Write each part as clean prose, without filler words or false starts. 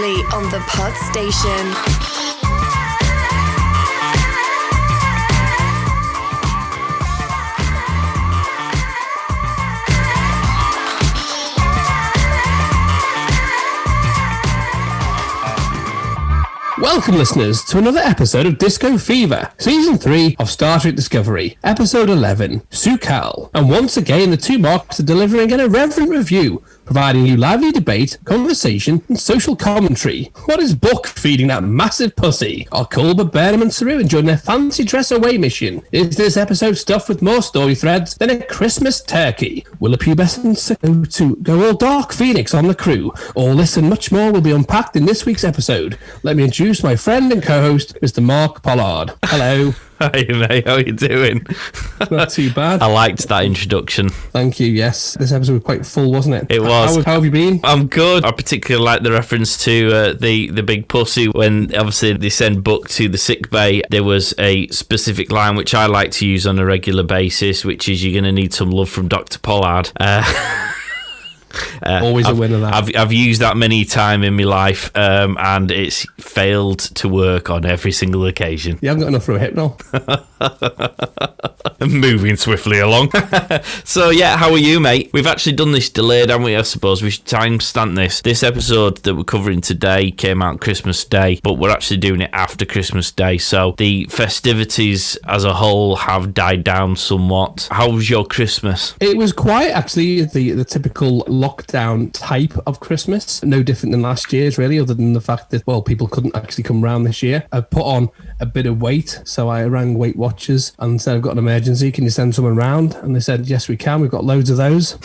Sporadically on the Pod Station. Welcome, listeners, to another episode of Disco Fever, Season 3 of Star Trek Discovery, Episode 11, Sukal. And once again, the two marks are delivering an irreverent review, providing you lively debate, conversation, and social commentary. What is Book feeding that massive pussy? Are Culber, Burnham, and Saru enjoying their fancy dress away mission? Is this episode stuffed with more story threads than a Christmas turkey? Will a pubescent go all Dark Phoenix on the crew? All this and much more will be unpacked in this week's episode. Let me introduce my friend and co-host, Mr. Mark Pollard. Hello. Hi mate, how are you doing? Not too bad. I liked that introduction. Thank you, yes. This episode was quite full, wasn't it? It was. How have you been? I'm good. I particularly like the reference to the big pussy when obviously they send Book to the sick bay. There was a specific line which I like to use on a regular basis, which is, you're going to need some love from Dr. Pollard. Always a winner, that. I've used that many times in my life, and it's failed to work on every single occasion. You haven't got enough for a hypno. Moving swiftly along. So yeah, how are you, mate? We've actually done this delayed, haven't we? I suppose we should timestamp this. This episode that we're covering today came out Christmas Day, but we're actually doing it after Christmas Day, so the festivities as a whole have died down somewhat. How was your Christmas? It was quite actually the typical lockdown type of Christmas. No different than last year's, really, other than the fact that, well, people couldn't actually come round this year. I put on a bit of weight, so I rang Weight Watchers and said, I've got an emergency, can you send someone round? And they said, yes, we can, we've got loads of those.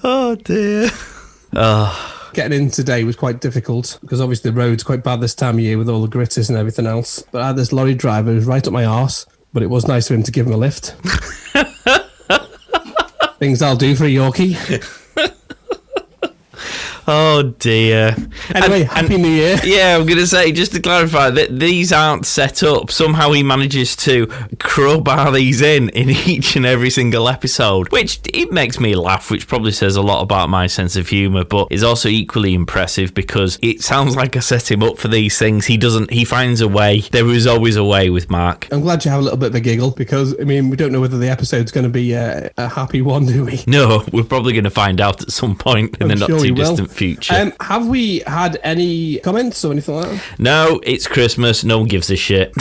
Oh dear. Getting in today was quite difficult because obviously the road's quite bad this time of year with all the gritters and everything else. But I had this lorry driver who was right up my arse, but it was nice of him to give him a lift. Things I'll do for a Yorkie. Oh dear. Anyway, Happy New Year. Yeah, I'm going to say, just to clarify, that these aren't set up. Somehow he manages to crowbar these in each and every single episode, which it makes me laugh, which probably says a lot about my sense of humour, but is also equally impressive because it sounds like I set him up for these things. He finds a way. There is always a way with Mark. I'm glad you have a little bit of a giggle because, I mean, we don't know whether the episode's going to be a happy one, do we? No, we're probably going to find out at some point in the not too distant future. Have we had any comments or anything like that? No, it's Christmas. No one gives a shit.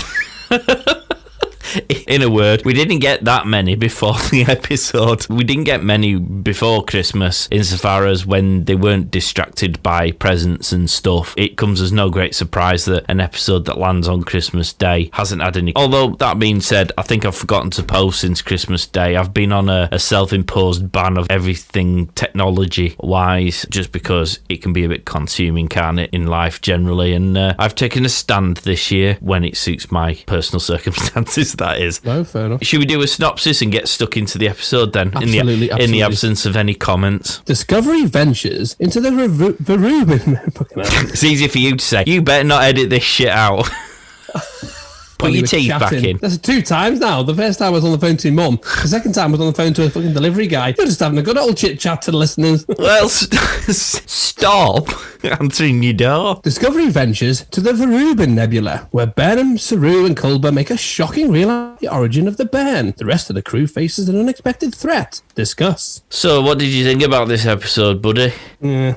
In a word, we didn't get that many before the episode. We didn't get many before Christmas insofar as when they weren't distracted by presents and stuff. It comes as no great surprise that an episode that lands on Christmas Day hasn't had any. Although, that being said, I think I've forgotten to post since Christmas Day. I've been on a self-imposed ban of everything technology-wise just because it can be a bit consuming, can't it, in life generally. And I've taken a stand this year when it suits my personal circumstances. That is. No, fair enough. Should we do a synopsis and get stuck into the episode then? Absolutely. In the absence of any comments. Discovery ventures into the Verubin. It's easy for you to say. You better not edit this shit out. Put your teeth back in. That's 2 times now. The first time I was on the phone to your mum. The second time I was on the phone to a fucking delivery guy. You're just having a good old chit-chat to the listeners. Well, stop answering your door. Discovery ventures to the Verubin Nebula, where Burnham, Saru and Culber make a shocking reveal of the origin of the burn. The rest of the crew faces an unexpected threat. Discuss. So, what did you think about this episode, buddy? Yeah.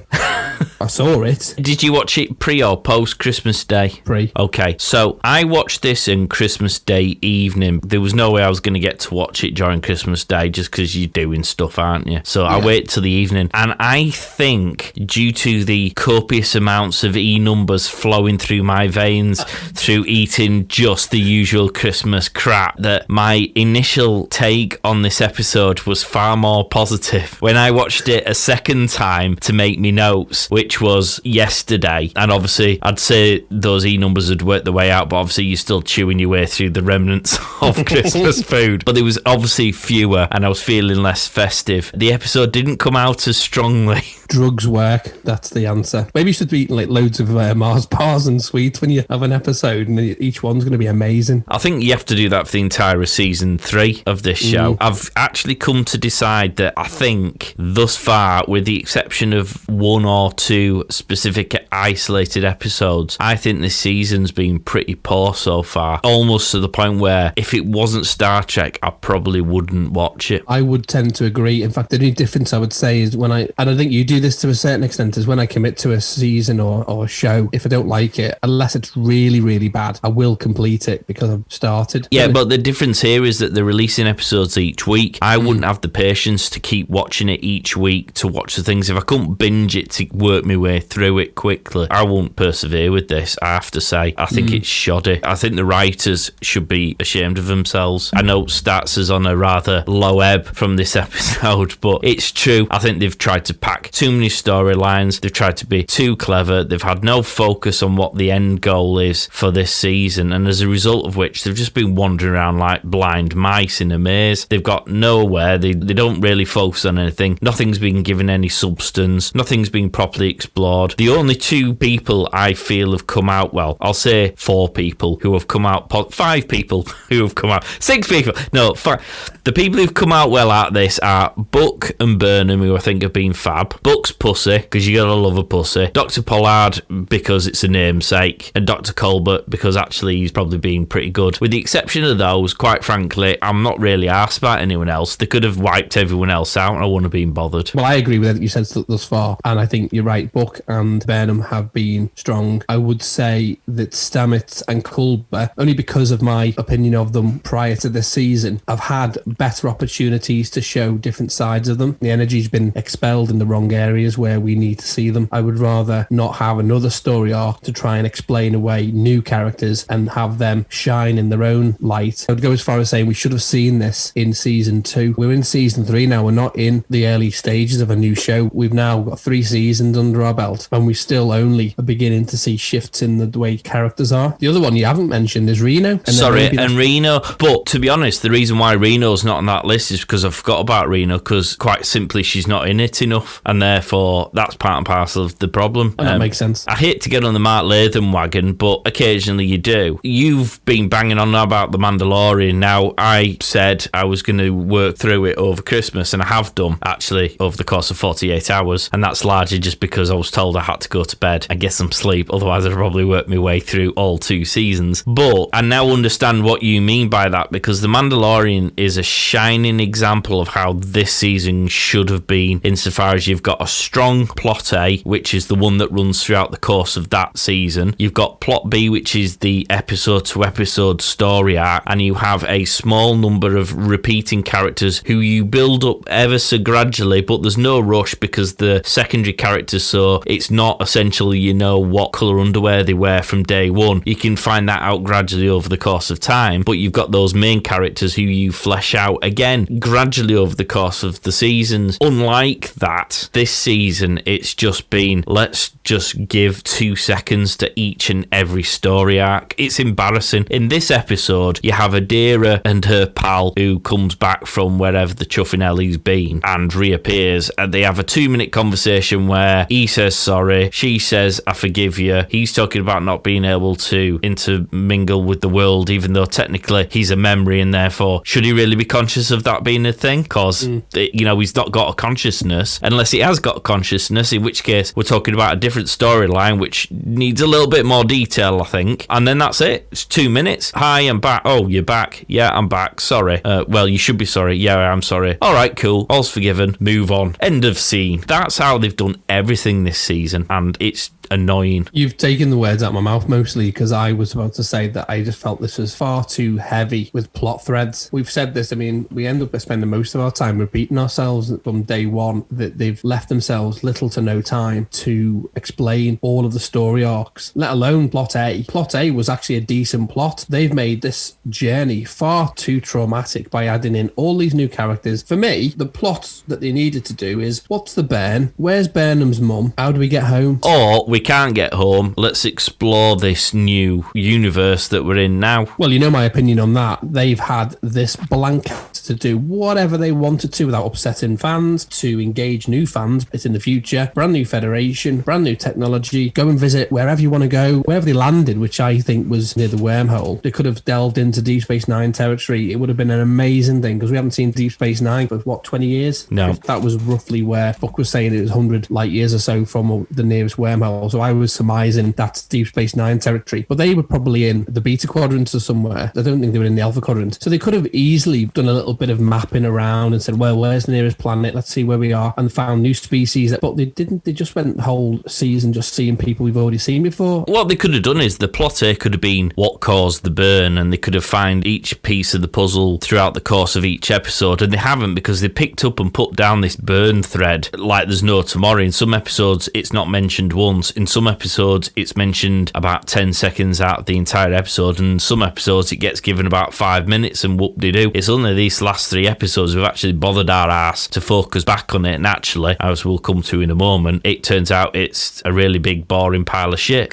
I saw it. Did you watch it pre or post Christmas Day? Pre. Okay, so I watched this in Christmas Day evening. There was no way I was going to get to watch it during Christmas Day just because you're doing stuff, aren't you? So I wait till the evening. And I think due to the copious amounts of E-numbers flowing through my veins through eating just the usual Christmas crap, fact that my initial take on this episode was far more positive when I watched it a second time to make me notes, which was yesterday. And obviously, I'd say those numbers had worked their way out, but obviously you're still chewing your way through the remnants of Christmas food. But there was obviously fewer, and I was feeling less festive. The episode didn't come out as strongly. Drugs work. That's the answer. Maybe you should be eating like loads of Mars bars and sweets when you have an episode, and each one's going to be amazing. I think you have to do that for the entire season 3 of this show. I've actually come to decide that I think thus far, with the exception of 1 or 2 specific isolated episodes, I think this season's been pretty poor so far. Almost to the point where if it wasn't Star Trek, I probably wouldn't watch it. I would tend to agree. In fact, the only difference I would say is when and I think you do this to a certain extent, is when I commit to a season or a show, if I don't like it, unless it's really, really bad, I will complete it because I've started. Yeah, but the difference here is that they're releasing episodes each week. I wouldn't have the patience to keep watching it each week to watch the things. If I couldn't binge it to work my way through it quickly, I won't persevere with this, I have to say. I think it's shoddy. I think the writers should be ashamed of themselves. I know stats is on a rather low ebb from this episode, but it's true. I think they've tried to pack too many storylines. They've tried to be too clever. They've had no focus on what the end goal is for this season, and as a result of which, they've just been wandering around like blind mice in a maze. They've got nowhere. They don't really focus on anything. Nothing's been given any substance. Nothing's been properly explored. The only 2 people I feel have come out, well, I'll say 4 people who have come out, 5 people who have come out, 6 people, no, 5. The people who've come out well out of this are Buck and Burnham, who I think have been fab. Buck's pussy, because you gotta love a pussy. Dr. Pollard, because it's a namesake. And Dr. Colbert, because actually he's probably been pretty good. With the exception of those, quite frankly, I'm not really arsed about anyone else. They could have wiped everyone else out and I wouldn't have been bothered. Well, I agree with everything you said thus far, and I think you're right. Buck and Burnham have been strong. I would say that Stamets and Culber, only because of my opinion of them prior to this season, have had better opportunities to show different sides of them. The energy's been expelled in the wrong areas where we need to see them. I would rather not have another story arc to try and explain away new characters and have them shine in their own light. I would go as far as saying we should have seen this in season 2. We're in season 3 now. We're not in the early stages of a new show. We've now got 3 seasons under our belt, and we still only are beginning to see shifts in the way characters are. The other one you haven't mentioned is Reno. And Reno. But to be honest, the reason why Reno's not on that list is because I forgot about Reno, because quite simply she's not in it enough, and therefore that's part and parcel of the problem. And that makes sense. I hate to get on the Mark Latham wagon, but occasionally you do. You've been banging on about The Mandalorian. Now, I said I was going to work through it over Christmas, and I have done, actually, over the course of 48 hours, and that's largely just because I was told I had to go to bed and get some sleep, otherwise I'd probably work my way through all 2 seasons. But I now understand what you mean by that, because The Mandalorian is a shining example of how this season should have been, insofar as you've got a strong plot A, which is the one that runs throughout the course of that season. You've got plot B, which is the episode to episode story arc, and you have a small number of repeating characters who you build up ever so gradually, but there's no rush because the secondary characters, so it's not essentially you know what colour underwear they wear from day one. You can find that out gradually over the course of time, but you've got those main characters who you flesh out again gradually over the course of the seasons. Unlike that, this season it's just been, let's just give 2 seconds to each and every story arc. It's embarrassing. In this episode, you have Adira and her pal who comes back from wherever the chuffing hell he's been and reappears, and they have a 2-minute conversation where he says sorry, she says I forgive you. He's talking about not being able to intermingle with the world, even though technically he's a memory, and therefore should he really be conscious of that being a thing? Because he's not got a consciousness, unless he has got a consciousness, in which case we're talking about a different storyline which needs a little bit more detail, I think. And then that's it. It's 2 minutes. Hi, I'm back. Oh, you're back. Yeah, I'm back. Sorry. Well, you should be sorry. Yeah, I'm sorry. All right, cool. All's forgiven. Move on. End of scene. That's how they've done everything this season, and it's annoying. You've taken the words out of my mouth mostly, because I was about to say that I just felt this was far too heavy with plot threads. We've said this, I mean, we end up spending most of our time repeating ourselves from day one, that they've left themselves little to no time to explain all of the story arcs, let alone plot A. Plot A was actually a decent plot. They've made this journey far too traumatic by adding in all these new characters. For me, the plot that they needed to do is, what's the Bairn? Where's Burnham's mum? How do we get home? Or we can't get home. Let's explore this new universe that we're in now. Well, you know my opinion on that. They've had this blank to do whatever they wanted to without upsetting fans, to engage new fans. It's in the future. Brand new federation, brand new technology. Go and visit wherever you want to go. Wherever they landed, which I think was near the wormhole. They could have delved into Deep Space Nine territory. It would have been an amazing thing, because we haven't seen Deep Space Nine for, 20 years? No. That was roughly where Buck was saying it was 100 light years or so from the nearest wormhole. So I was surmising that's Deep Space Nine territory. But they were probably in the Beta Quadrant or somewhere. I don't think they were in the Alpha Quadrant. So they could have easily done a little bit of mapping around and said, well, where's the nearest planet? Let's see where we are. And found new species. But they didn't. They just went the whole season just seeing people we've already seen before. What they could have done is the plot here could have been what caused the burn, and they could have found each piece of the puzzle throughout the course of each episode, and they haven't, because they picked up and put down this burn thread like there's no tomorrow. In some episodes, it's not mentioned once. In some episodes, it's mentioned about 10 seconds out of the entire episode, and in some episodes, it gets given about 5 minutes, and whoop-de-doo. It's only these last 3 episodes we've actually bothered our ass to focus back on it, and actually, as we'll come to in a moment, it turns out it's a really big, boring pile of shit.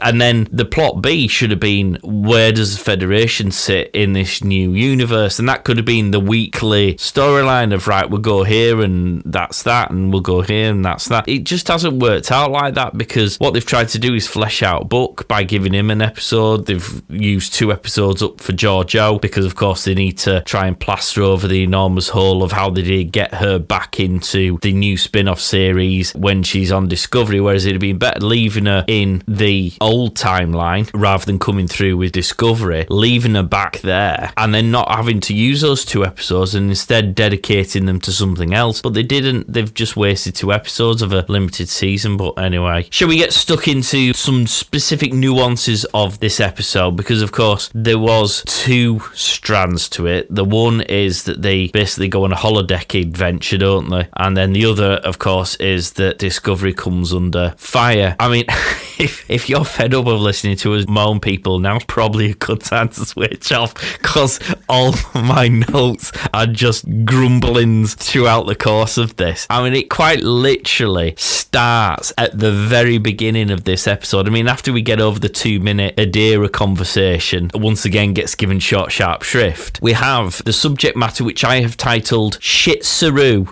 And then the plot B should have been, where does the Federation sit in this new universe? And that could have been the weekly storyline of, right, we'll go here and that's that, and we'll go here and that's that. It just hasn't worked out like that, because what they've tried to do is flesh out Buck by giving him an episode. They've used 2 episodes up for Georgiou, because of course they need to try and plaster over the enormous hole of how they did get her back into the new spin-off series when she's on Discovery, whereas it'd been better leaving her in the old timeline rather than coming through with Discovery, leaving her back there and then not having to use those 2 episodes and instead dedicating them to something else. But they didn't. They've just wasted 2 episodes of a limited season. But anyway, shall we get stuck into some specific nuances of this episode? Because of course there was 2 strands to it. The one is that they basically go on a holodeck adventure, don't they? And then the other, of course, is that Discovery comes under fire. I mean, if you're fed up of listening to us moan people, now's probably a good time to switch off, because all my notes are just grumblings throughout the course of this. I mean, it quite literally starts at the very beginning of this episode. I mean, after we get over the 2-minute Adira conversation, once again gets given short, sharp shrift. We have the subject matter, which I have titled Shit Saru.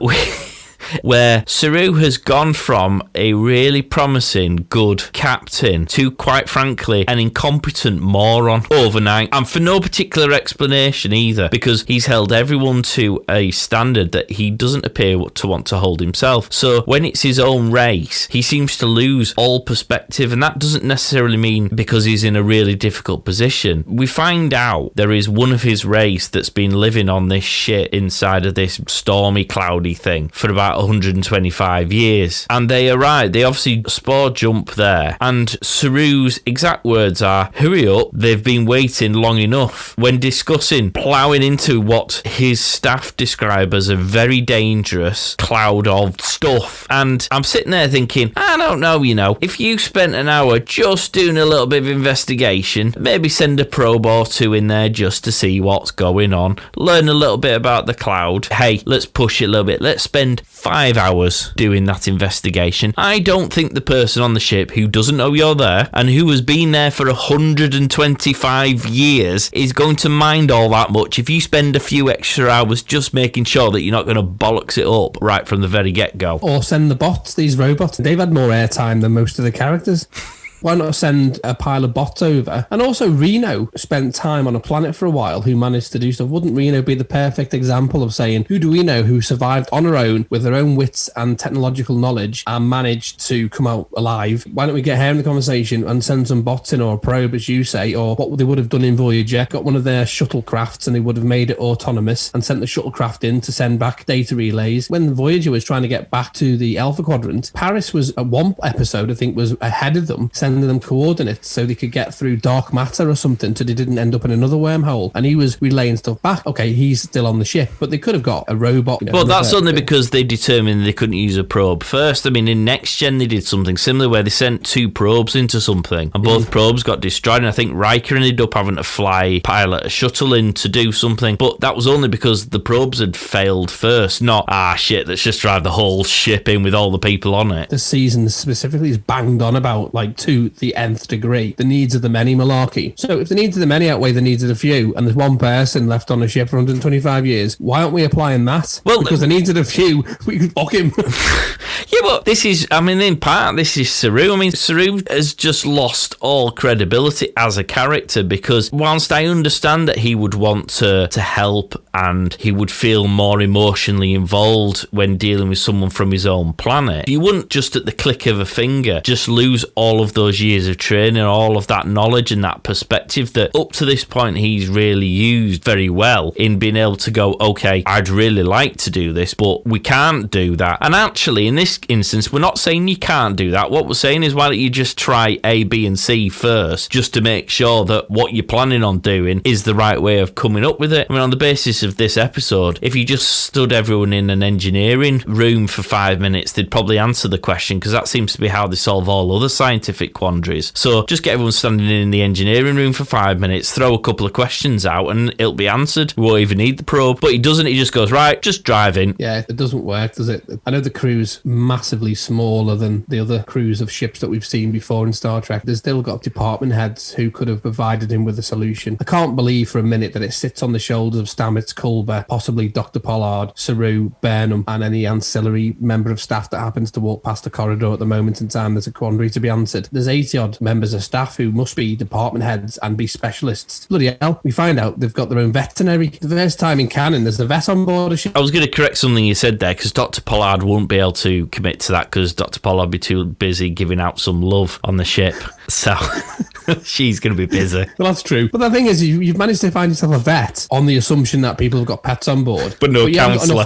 Where Saru has gone from a really promising, good captain to, quite frankly, an incompetent moron overnight, and for no particular explanation either, because he's held everyone to a standard that he doesn't appear to want to hold himself. So when it's his own race, he seems to lose all perspective, and that doesn't necessarily mean because he's in a really difficult position. We find out there is one of his race that's been living on this shit inside of this stormy, cloudy thing for about 125 years, and they arrive. They obviously spore jump there, and Saru's exact words are, hurry up, they've been waiting long enough, when discussing ploughing into what his staff describe as a very dangerous cloud of stuff. And I'm sitting there thinking, I don't know, if you spent an hour just doing a little bit of investigation, maybe send a probe or 2 in there just to see what's going on, learn a little bit about the cloud. Hey, let's push it a little bit, let's spend 5 hours doing that investigation. I don't think the person on the ship who doesn't know you're there and who has been there for 125 years is going to mind all that much if you spend a few extra hours just making sure that you're not going to bollocks it up right from the very get-go. Or send the bots, these robots. They've had more airtime than most of the characters. Why not send a pile of bots over? And also, Reno spent time on a planet for a while who managed to do stuff. Wouldn't Reno be the perfect example of saying, who do we know who survived on her own with their own wits and technological knowledge and managed to come out alive? Why don't we get her in the conversation and send some bots in, or a probe, as you say, or what they would have done in Voyager, got one of their shuttlecrafts and they would have made it autonomous and sent the shuttlecraft in to send back data relays. When Voyager was trying to get back to the Alpha Quadrant, Paris was, at one episode, I think, was ahead of them, sent sending them coordinates so they could get through dark matter or something so they didn't end up in another wormhole. And he was relaying stuff back. Okay, he's still on the ship, but they could have got a robot. Well, that's only because they determined they couldn't use a probe first. I mean, in Next Gen, they did something similar where they sent 2 probes into something, and both probes got destroyed. And I think Riker ended up having to pilot a shuttle in to do something, but that was only because the probes had failed first, not, shit, let's just drive the whole ship in with all the people on it. The season specifically is banged on about, like, to the nth degree, the needs of the many malarkey. So if the needs of the many outweigh the needs of the few, and there's one person left on a ship for 125 years, why aren't we applying that? Well, because the needs of the few, we could fuck him. Yeah, but this is, I mean, in part, this is Saru. I mean, Saru has just lost all credibility as a character, because whilst I understand that he would want to help and he would feel more emotionally involved when dealing with someone from his own planet, you wouldn't just at the click of a finger just lose all of those years of training, all of that knowledge and that perspective that up to this point he's really used very well in being able to go, okay, I'd really like to do this, but we can't do that. And actually, in this instance, we're not saying you can't do that. What we're saying is, why don't you just try A, B, and C first, just to make sure that what you're planning on doing is the right way of coming up with it. I mean, on the basis of this episode, if you just stood everyone in an engineering room for 5 minutes, they'd probably answer the question, because that seems to be how they solve all other scientific quandaries. So just get everyone standing in the engineering room for 5 minutes, throw a couple of questions out, and it'll be answered. We won't even need the probe. But he doesn't. He just goes, right, just drive in. Yeah, it doesn't work, does it? I know the crew's massively smaller than the other crews of ships that we've seen before in Star Trek. There's still got department heads who could have provided him with a solution. I can't believe for a minute that it sits on the shoulders of Stamets, Culber, possibly Dr. Pollard, Saru, Burnham, and any ancillary member of staff that happens to walk past the corridor at the moment in time. There's a quandary to be answered. There's 80-odd members of staff who must be department heads and be specialists. Bloody hell, we find out they've got their own veterinary. The first time in canon, there's a vet on board a ship. I was going to correct something you said there, because Dr. Pollard won't be able to commit to that, because Dr. Pollard would be too busy giving out some love on the ship. So she's going to be busy. Well, that's true. But the thing is, you've managed to find yourself a vet on the assumption that people have got pets on board. But no counsellor.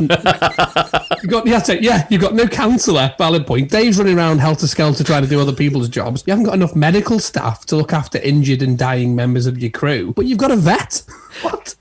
You've got no counsellor. Valid point. Dave's running around helter-skelter trying to do other people's jobs. You haven't got enough medical staff to look after injured and dying members of your crew, but you've got a vet. What?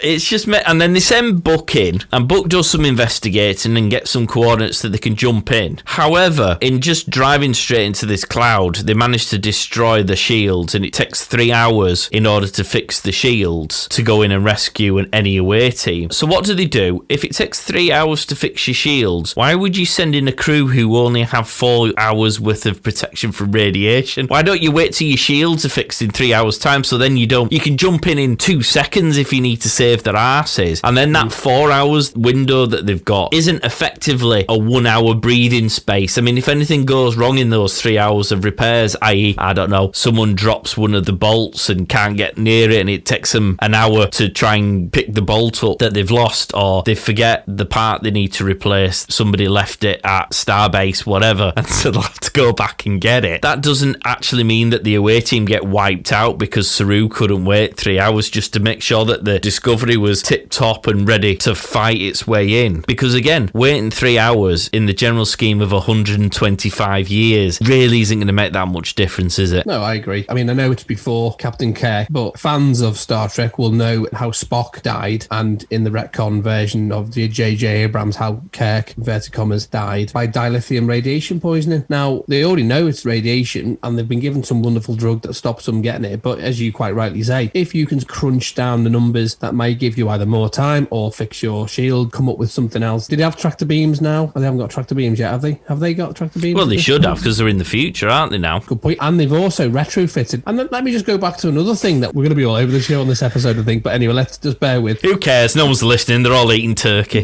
It's just and then they send Buck in, and Buck does some investigating and gets some coordinates that they can jump in. However, in just driving straight into this cloud, they manage to destroy the shields, and it takes 3 hours in order to fix the shields to go in and rescue any away team. So what do? If it takes 3 hours to fix your shields, why would you send in a crew who only have 4 hours worth of protection from radiation? Why don't you wait till your shields are fixed in 3 hours time, so then you can jump in 2 seconds if you need to save their asses, and then that 4 hours window that they've got isn't effectively a 1 hour breathing space. I mean, if anything goes wrong in those 3 hours of repairs, i.e., I don't know, someone drops one of the bolts and can't get near it, and it takes them an hour to try and pick the bolt up that they've lost, or they forget the part they need to replace, somebody left it at Starbase, whatever, and so they'll have to go back and get it. That doesn't actually mean that the away team get wiped out because Saru couldn't wait 3 hours just to make sure that the Discovery was tip-top and ready to fight its way in. Because again, waiting 3 hours in the general scheme of 125 years really isn't going to make that much difference, is it? No, I agree. I mean, I know it's before Captain Kirk, but fans of Star Trek will know how Spock died, and in the retcon version of the J.J. Abrams, how Kirk, inverted commas, died by dilithium radiation poisoning. Now, they already know it's radiation, and they've been given some wonderful drug that stops them getting it, but as you quite rightly say, if you can crunch down the numbers, that may give you either more time or fix your shield, come up with something else. Did they have tractor beams now? Well, they haven't got tractor beams yet, have they? Have they got tractor beams? Well, they should have, because they're in the future, aren't they now? Good point. And they've also retrofitted. And then let me just go back to another thing that we're going to be all over the show on this episode, I think. But anyway, let's just bear with. Who cares? No one's listening. They're all eating turkey.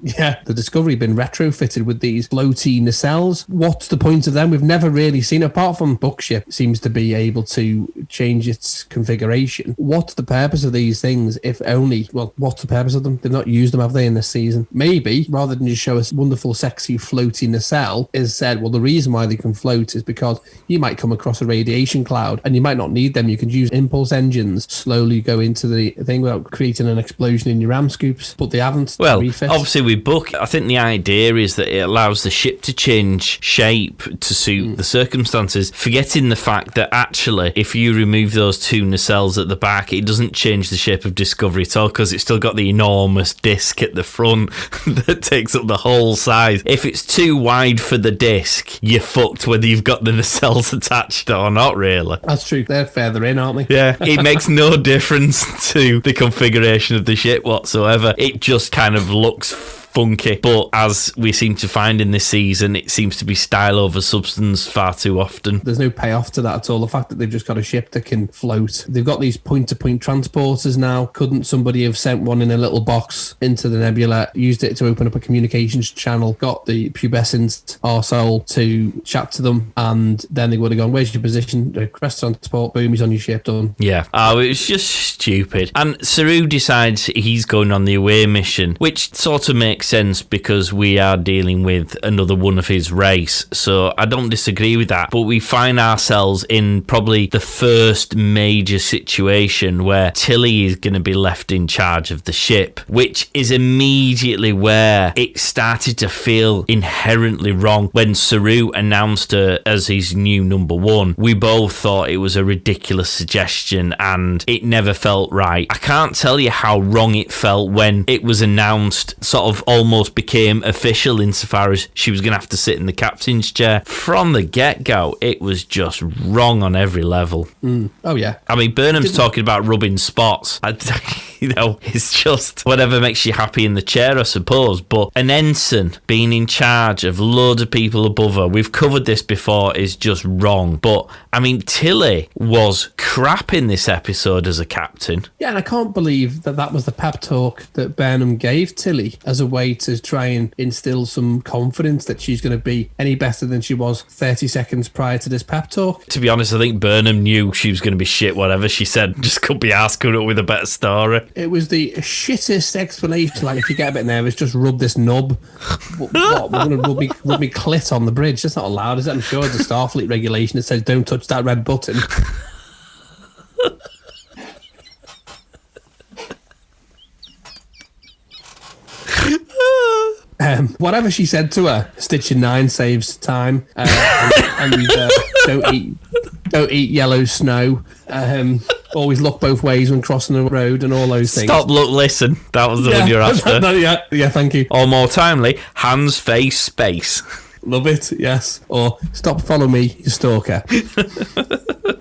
Yeah, the Discovery been retrofitted with these floaty nacelles. What's the point of them? We've never really seen, apart from Bookship seems to be able to change its configuration. What's the purpose of these things, if only? Well, what's the purpose of them? They've not used them, have they, in this season? Maybe, rather than just show us wonderful, sexy, floaty nacelle, is said, well, the reason why they can float is because you might come across a radiation cloud, and you might not need them. You can use impulse engines, slowly go into the thing without creating an explosion in your ram scoops, but they haven't. Well, refit. obviously with Book, I think the idea is that it allows the ship to change shape to suit the circumstances, forgetting the fact that actually, if you remove those two nacelles at the back, it doesn't change the shape of Discovery at all, because it's still got the enormous disc at the front that takes up the whole size. If it's too wide for the disc, you're fucked whether you've got the nacelles attached or not, really. That's true. They're further in, aren't they? Yeah, it makes no difference to the configuration of the ship whatsoever. It just kind of looks funky, but as we seem to find in this season, it seems to be style over substance far too often. There's no payoff to that at all. The fact that they've just got a ship that can float. They've got these point-to-point transporters now. Couldn't somebody have sent one in a little box into the nebula, used it to open up a communications channel, got the pubescent arsehole to chat to them, and then they would have gone, where's your position? Request transport, boom, he's on your ship, done. Yeah. Oh, it was just stupid. And Saru decides he's going on the away mission, which sort of makes sense because we are dealing with another one of his race, so I don't disagree with that. But we find ourselves in probably the first major situation where Tilly is going to be left in charge of the ship, which is immediately where it started to feel inherently wrong. When Saru announced her as his new number one, we both thought it was a ridiculous suggestion and it never felt right. I can't tell you how wrong it felt when it was announced, sort of almost became official insofar as she was going to have to sit in the captain's chair. From the get-go, it was just wrong on every level. Oh, yeah. I mean, Burnham's talking about rubbing spots. It's just whatever makes you happy in the chair, I suppose. But an ensign being in charge of loads of people above her, we've covered this before, is just wrong. But, I mean, Tilly was crap in this episode as a captain. Yeah, and I can't believe that was the pep talk that Burnham gave Tilly as a way to try and instill some confidence that she's going to be any better than she was 30 seconds prior to this pep talk. To be honest, I think Burnham knew she was going to be shit, whatever she said. Just could be asked coming up with a better story. It was the shittest explanation. Like, if you get a bit nervous, just rub this knob. What? We're going to rub me clit on the bridge. That's not allowed, is it? I'm sure it's a Starfleet regulation that says don't touch that red button. Whatever she said to her, Stitching 9 saves time, and don't eat yellow snow. Always look both ways when crossing the road, and all those things. Stop, look, listen. That was the one you're after. Yeah, thank you. Or more timely, hands, face, space. Love it, yes. Or stop, follow me, you stalker.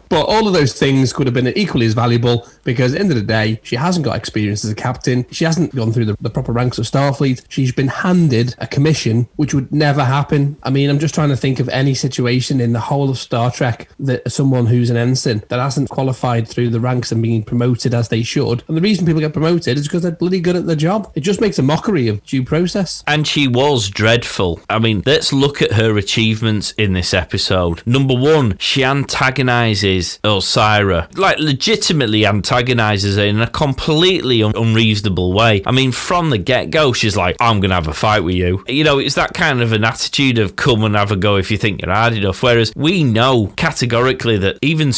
But all of those things could have been equally as valuable, because at the end of the day, she hasn't got experience as a captain. She hasn't gone through the proper ranks of Starfleet. She's been handed a commission, which would never happen. I mean, I'm just trying to think of any situation in the whole of Star Trek that someone who's an ensign that hasn't qualified through the ranks and being promoted as they should. And the reason people get promoted is because they're bloody good at their job. It just makes a mockery of due process. And she was dreadful. I mean, let's look at her achievements in this episode. Number one, she antagonises Osira, like legitimately antagonises her in a completely unreasonable way. I mean, from the get-go, she's like, I'm going to have a fight with you. You know, it's that kind of an attitude of come and have a go if you think you're hard enough. Whereas we know categorically that even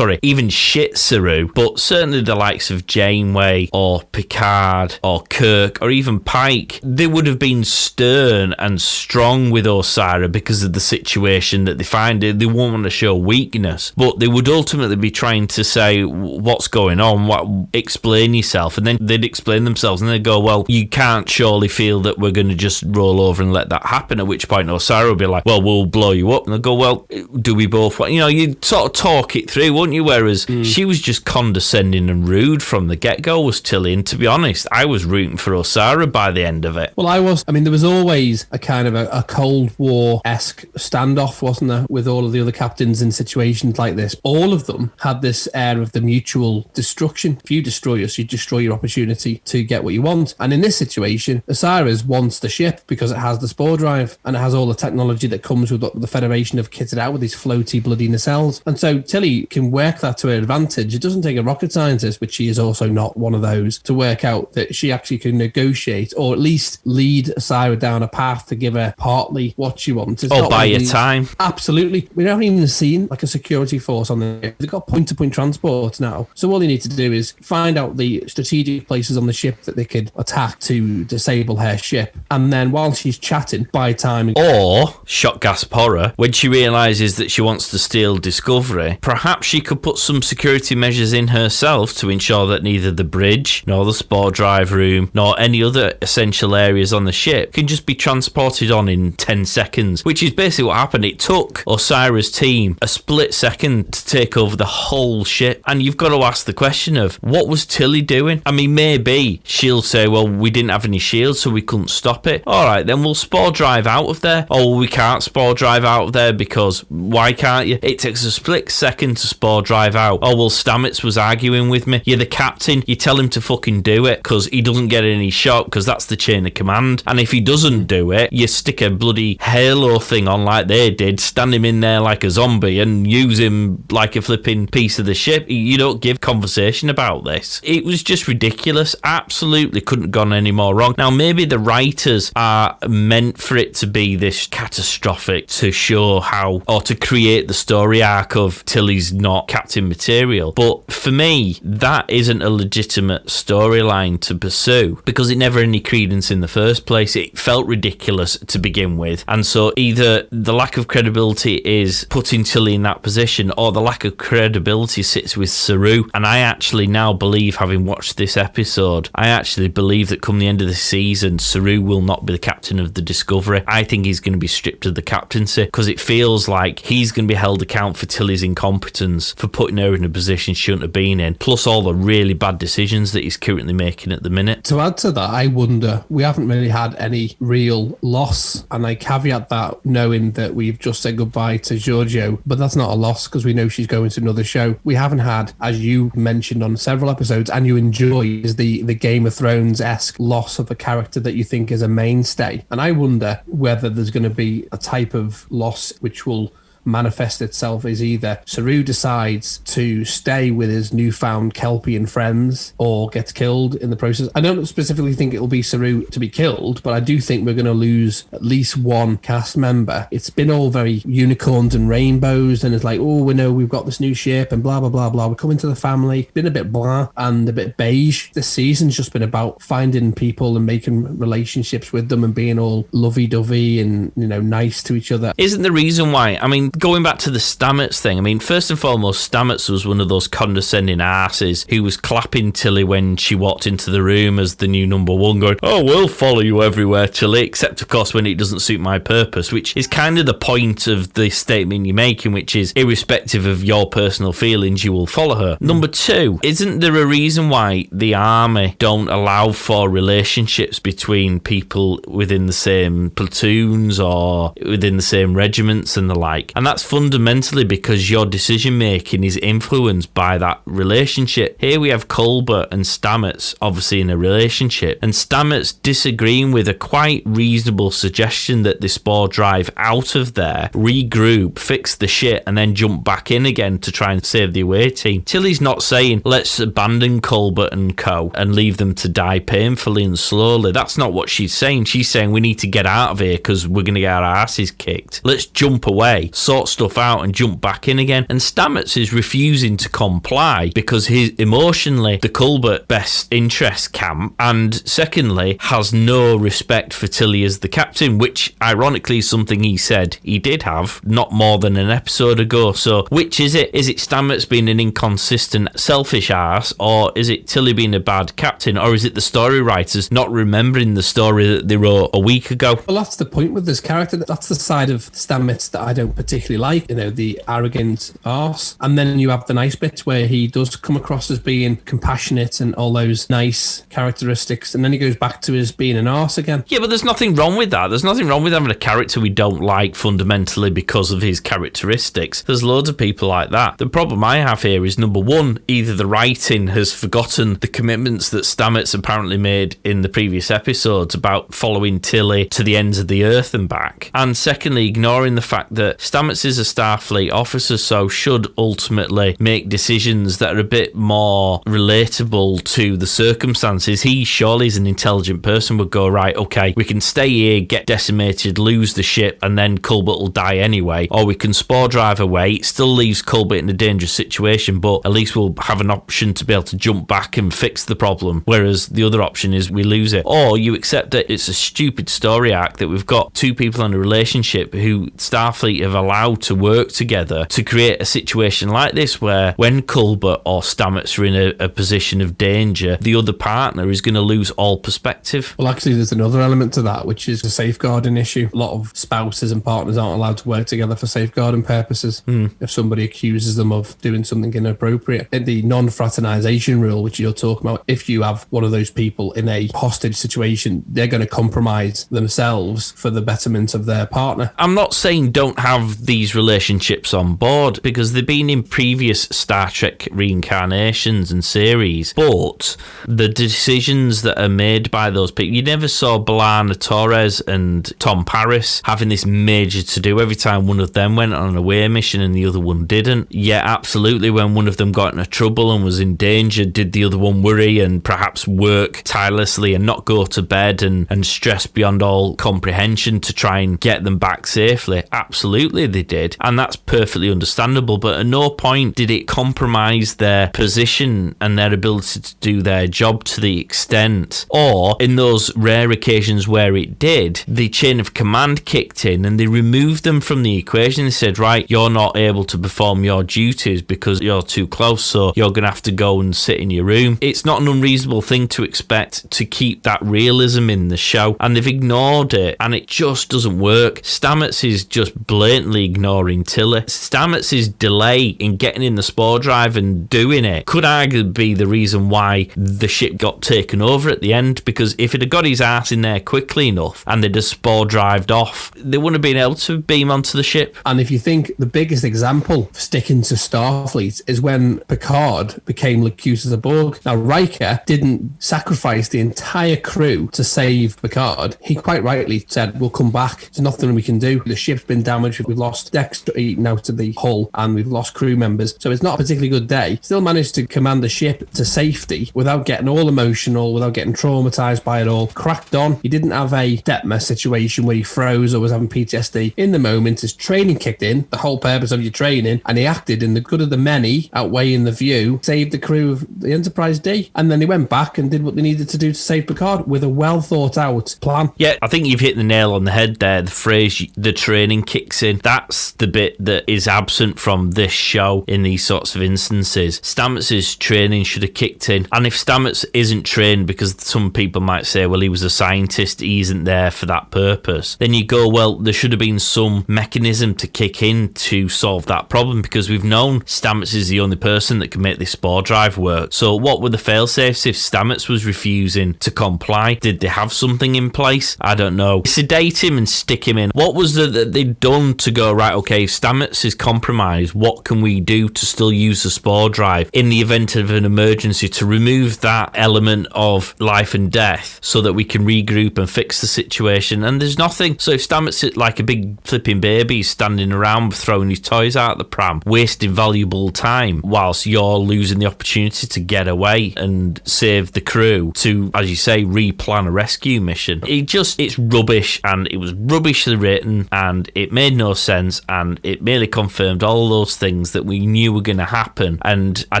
even shit Saru, but certainly the likes of Janeway or Picard or Kirk or even Pike, they would have been stern and strong with Osira because of the situation that they find. They won't want to show weakness, but they would ultimately be trying to say, what's going on? Explain yourself. And then they'd explain themselves and they'd go, well, you can't surely feel that we're going to just roll over and let that happen, at which point Osira would be like, well, we'll blow you up. And they'll go, well, do we both want, you'd sort of talk it through, wouldn't you? Whereas she was just condescending and rude from the get-go, was Tilly. And to be honest, I was rooting for Osira by the end of it. Well, there was always a kind of a Cold War-esque standoff, wasn't there, with all of the other captains in situations like this. All of them had this air of the mutual destruction. If you destroy us, you destroy your opportunity to get what you want. And in this situation, Osiris wants the ship because it has the spore drive and it has all the technology that comes with what the Federation have kitted out with these floaty bloody nacelles. And so Tilly can work that to her advantage. It doesn't take a rocket scientist, which she is also not one of those, to work out that she actually can negotiate or at least lead Osiris down a path to give her partly what she wants. Or buy your time. Absolutely. We haven't even seen like a security security force on the ship. They've got point-to-point transport now. So all they need to do is find out the strategic places on the ship that they could attack to disable her ship. And then while she's chatting, buy time. Or, shock gasp horror, when she realises that she wants to steal Discovery, perhaps she could put some security measures in herself to ensure that neither the bridge, nor the spore drive room, nor any other essential areas on the ship can just be transported on in 10 seconds, which is basically what happened. It took Osira's team a split second to take over the whole ship. And you've got to ask the question of, what was Tilly doing? I mean, maybe she'll say, well, we didn't have any shields, so we couldn't stop it. All right, then we'll spore drive out of there. Oh, we can't spore drive out of there because why can't you? It takes a split second to spore drive out. Oh, well, Stamets was arguing with me. You're the captain. You tell him to fucking do it because he doesn't get any shot because that's the chain of command. And if he doesn't do it, you stick a bloody Halo thing on like they did, stand him in there like a zombie and use him like a flipping piece of the ship. You don't give conversation about this. It was just ridiculous. Absolutely couldn't have gone any more wrong. Now, maybe the writers are meant for it to be this catastrophic to show how, or to create the story arc of Tilly's not captain material. But for me, that isn't a legitimate storyline to pursue because it never had any credence in the first place. It felt ridiculous to begin with. And so either the lack of credibility is putting Tilly in that position or the lack of credibility sits with Saru. And I actually now believe, having watched this episode, I actually believe that come the end of the season, Saru will not be the captain of the Discovery. I think he's going to be stripped of the captaincy because it feels like he's going to be held account for Tilly's incompetence, for putting her in a position she shouldn't have been in, plus all the really bad decisions that he's currently making at the minute. To add to that, I wonder, we haven't really had any real loss, and I caveat that knowing that we've just said goodbye to Giorgio, but that's not a loss because we know she's going to another show. We haven't had, as you mentioned on several episodes, and you enjoy, is the Game of Thrones-esque loss of a character that you think is a mainstay. And I wonder whether there's going to be a type of loss which will manifest itself as either Saru decides to stay with his newfound Kelpian friends or gets killed in the process. I don't specifically think it'll be Saru to be killed, but I do think we're going to lose at least one cast member. It's been all very unicorns and rainbows, and it's like, oh, we know we've got this new ship and blah, blah, blah, blah. We're coming to the family. Been a bit blah and a bit beige. This season's just been about finding people and making relationships with them and being all lovey-dovey and, you know, nice to each other. Isn't the reason why, I mean, going back to the Stamets thing, I mean, first and foremost, Stamets was one of those condescending asses who was clapping Tilly when she walked into the room as the new number one, going, oh, we'll follow you everywhere, Tilly, except, of course, when it doesn't suit my purpose, which is kind of the point of the statement you're making, which is, irrespective of your personal feelings, you will follow her. Number two, isn't there a reason why the army don't allow for relationships between people within the same platoons or within the same regiments and the like? And that's fundamentally because your decision making is influenced by that relationship. Here we have Colbert and Stamets obviously in a relationship, and Stamets disagreeing with a quite reasonable suggestion that they spore drive out of there, regroup, fix the shit, and then jump back in again to try and save the away team. Tilly's not saying let's abandon Colbert and co and leave them to die painfully and slowly. That's not what she's saying. She's saying we need to get out of here because we're going to get our asses kicked. Let's jump away, sort stuff out and jump back in again. And Stamets is refusing to comply because he's emotionally the Colbert best interest camp, and secondly has no respect for Tilly as the captain, which ironically is something he said he did have not more than an episode ago. So which is it? Is it Stamets being an inconsistent selfish arse, or is it Tilly being a bad captain, or is it the story writers not remembering the story that they wrote a week ago? Well, that's the point with this character. That's the side of Stamets that I don't particularly like, you know, the arrogant arse. And then you have the nice bits where he does come across as being compassionate and all those nice characteristics, and then he goes back to his being an arse again. Yeah, but there's nothing wrong with that. There's nothing wrong with having a character we don't like fundamentally because of his characteristics. There's loads of people like that. The problem I have here is, number one, either the writing has forgotten the commitments that Stamets apparently made in the previous episodes about following Tilly to the ends of the earth and back, and secondly, ignoring the fact that Stamets Stamets is a Starfleet officer, so should ultimately make decisions that are a bit more relatable to the circumstances. He surely is an intelligent person, would go, right, okay, we can stay here, get decimated, lose the ship, and then Culbert will die anyway, or we can spore drive away. It still leaves Culbert in a dangerous situation, but at least we'll have an option to be able to jump back and fix the problem, whereas the other option is we lose it. Or you accept that it's a stupid story arc that we've got two people in a relationship who Starfleet have allowed to work together to create a situation like this where when Culbert or Stamets are in a position of danger, the other partner is going to lose all perspective. Well, actually, there's another element to that, which is a safeguarding issue. A lot of spouses and partners aren't allowed to work together for safeguarding purposes. If somebody accuses them of doing something inappropriate. In the non-fraternization rule, which you're talking about, if you have one of those people in a hostage situation, they're going to compromise themselves for the betterment of their partner. I'm not saying don't have these relationships on board, because they've been in previous Star Trek reincarnations and series, but the decisions that are made by those people, you never saw B'Elanna Torres and Tom Paris having this major to-do every time one of them went on an away mission and the other one didn't. Yeah, absolutely, when one of them got into trouble and was in danger, did the other one worry and perhaps work tirelessly and not go to bed and stress beyond all comprehension to try and get them back safely? Absolutely they did, and that's perfectly understandable, but at no point did it compromise their position and their ability to do their job to the extent, or in those rare occasions where it did, the chain of command kicked in and they removed them from the equation. They said, right, you're not able to perform your duties because you're too close, so you're going to have to go and sit in your room. It's not an unreasonable thing to expect to keep that realism in the show, and they've ignored it, and it just doesn't work. Stamets is just blatantly ignoring Tilly. Stamets' delay in getting in the spore drive and doing it could arguably be the reason why the ship got taken over at the end, because if it had got his ass in there quickly enough and they'd have spore drived off, they wouldn't have been able to beam onto the ship. And if you think the biggest example for sticking to Starfleet is when Picard became Locutus of Borg. Now, Riker didn't sacrifice the entire crew to save Picard. He quite rightly said, we'll come back. There's nothing we can do. The ship's been damaged. We've lost decks eaten out of the hull and we've lost crew members. So it's not a particularly good day. Still managed to command the ship to safety without getting all emotional, without getting traumatized by it all. Cracked on. He didn't have a Detmer situation where he froze or was having PTSD. In the moment, his training kicked in, the whole purpose of your training, and he acted in the good of the many, outweighing the few, saved the crew of the Enterprise D, and then he went back and did what they needed to do to save Picard with a well thought out plan. Yeah, I think you've hit the nail on the head there. The phrase, the training kicks in, that's the bit that is absent from this show in these sorts of instances. Stamets' training should have kicked in, and if Stamets isn't trained, because some people might say, well, he was a scientist, he isn't there for that purpose, then you go, well, there should have been some mechanism to kick in to solve that problem, because we've known Stamets is the only person that can make this spore drive work. So what were the fail-safes if Stamets was refusing to comply? Did they have something in place? I don't know. Sedate him and stick him in. What was that they'd done to go, right, okay, if Stamets is compromised, what can we do to still use the spore drive in the event of an emergency to remove that element of life and death so that we can regroup and fix the situation? And there's nothing. So if Stamets is like a big flipping baby standing around throwing his toys out the pram, wasting valuable time whilst you're losing the opportunity to get away and save the crew to, as you say, replan a rescue mission. It's rubbish, and it was rubbishly written, and it made no sense, and it merely confirmed all those things that we knew were going to happen. And I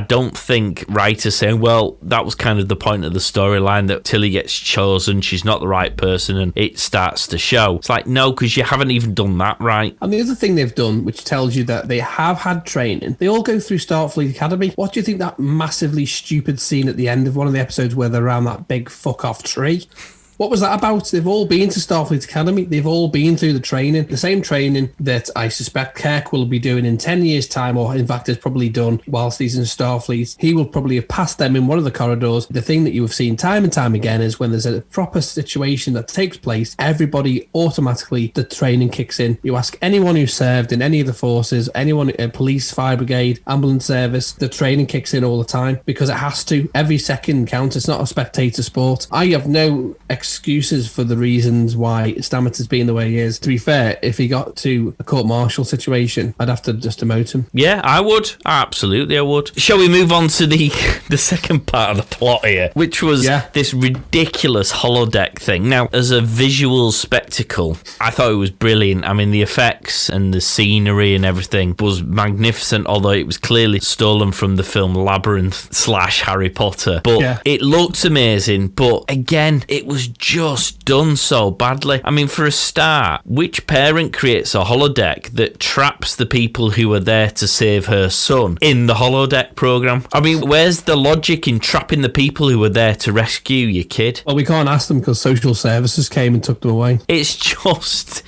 don't think writers saying, well, that was kind of the point of the storyline, that Tilly gets chosen, she's not the right person, and it starts to show. It's like, no, because you haven't even done that right. And the other thing they've done, which tells you that they have had training, they all go through Starfleet Academy. What do you think that massively stupid scene at the end of one of the episodes where they're around that big fuck-off tree? What was that about? They've all been to Starfleet Academy. They've all been through the training. The same training that I suspect Kirk will be doing in 10 years' time, or in fact has probably done whilst he's in Starfleet. He will probably have passed them in one of the corridors. The thing that you have seen time and time again is when there's a proper situation that takes place, everybody automatically, the training kicks in. You ask anyone who served in any of the forces, anyone, police, fire brigade, ambulance service, the training kicks in all the time because it has to. Every second counts. It's not a spectator sport. I have no excuses for the reasons why Stamets is being the way he is. To be fair, if he got to a court-martial situation, I'd have to just demote him. Yeah, I would. Absolutely, I would. Shall we move on to the second part of the plot here, which was this ridiculous holodeck thing. Now, as a visual spectacle, I thought it was brilliant. I mean, the effects and the scenery and everything was magnificent, although it was clearly stolen from the film Labyrinth / Harry Potter. But it looked amazing, but again, it was just done so badly. I mean, for a start, which parent creates a holodeck that traps the people who are there to save her son in the holodeck program? I mean, where's the logic in trapping the people who are there to rescue your kid? Well, we can't ask them because social services came and took them away. It's just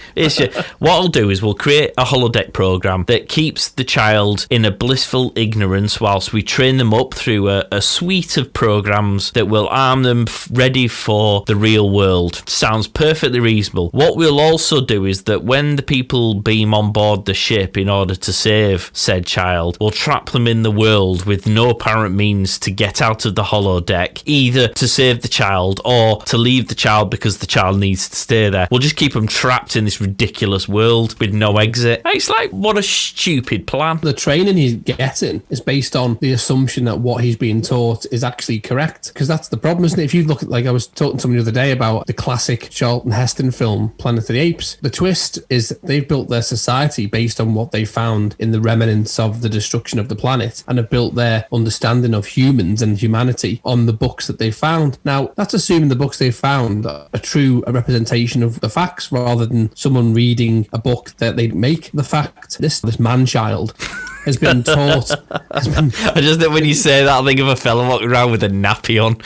what I'll do is we'll create a holodeck program that keeps the child in a blissful ignorance whilst we train them up through a suite of programs that will arm them ready for the real world. Sounds perfectly reasonable. What we'll also do is that when the people beam on board the ship in order to save said child, we'll trap them in the world with no apparent means to get out of the holodeck, either to save the child or to leave the child because the child needs to stay there. We'll just keep them trapped in this ridiculous world with no exit. It's like, what a stupid plan. The training he's getting is based on the assumption that what he's being taught is actually correct, because that's the problem, isn't it? If you look at, like I was talking to someone the other day about the classic Charlton Heston film Planet of the Apes, the twist is they've built their society based on what they found in the remnants of the destruction of the planet, and have built their understanding of humans and humanity on the books that they found. Now, that's assuming the books they found are a true representation of the facts, rather than someone reading a book that they make the fact. This man-child has been taught. I just think when you say that, I think of a fella walking around with a nappy on.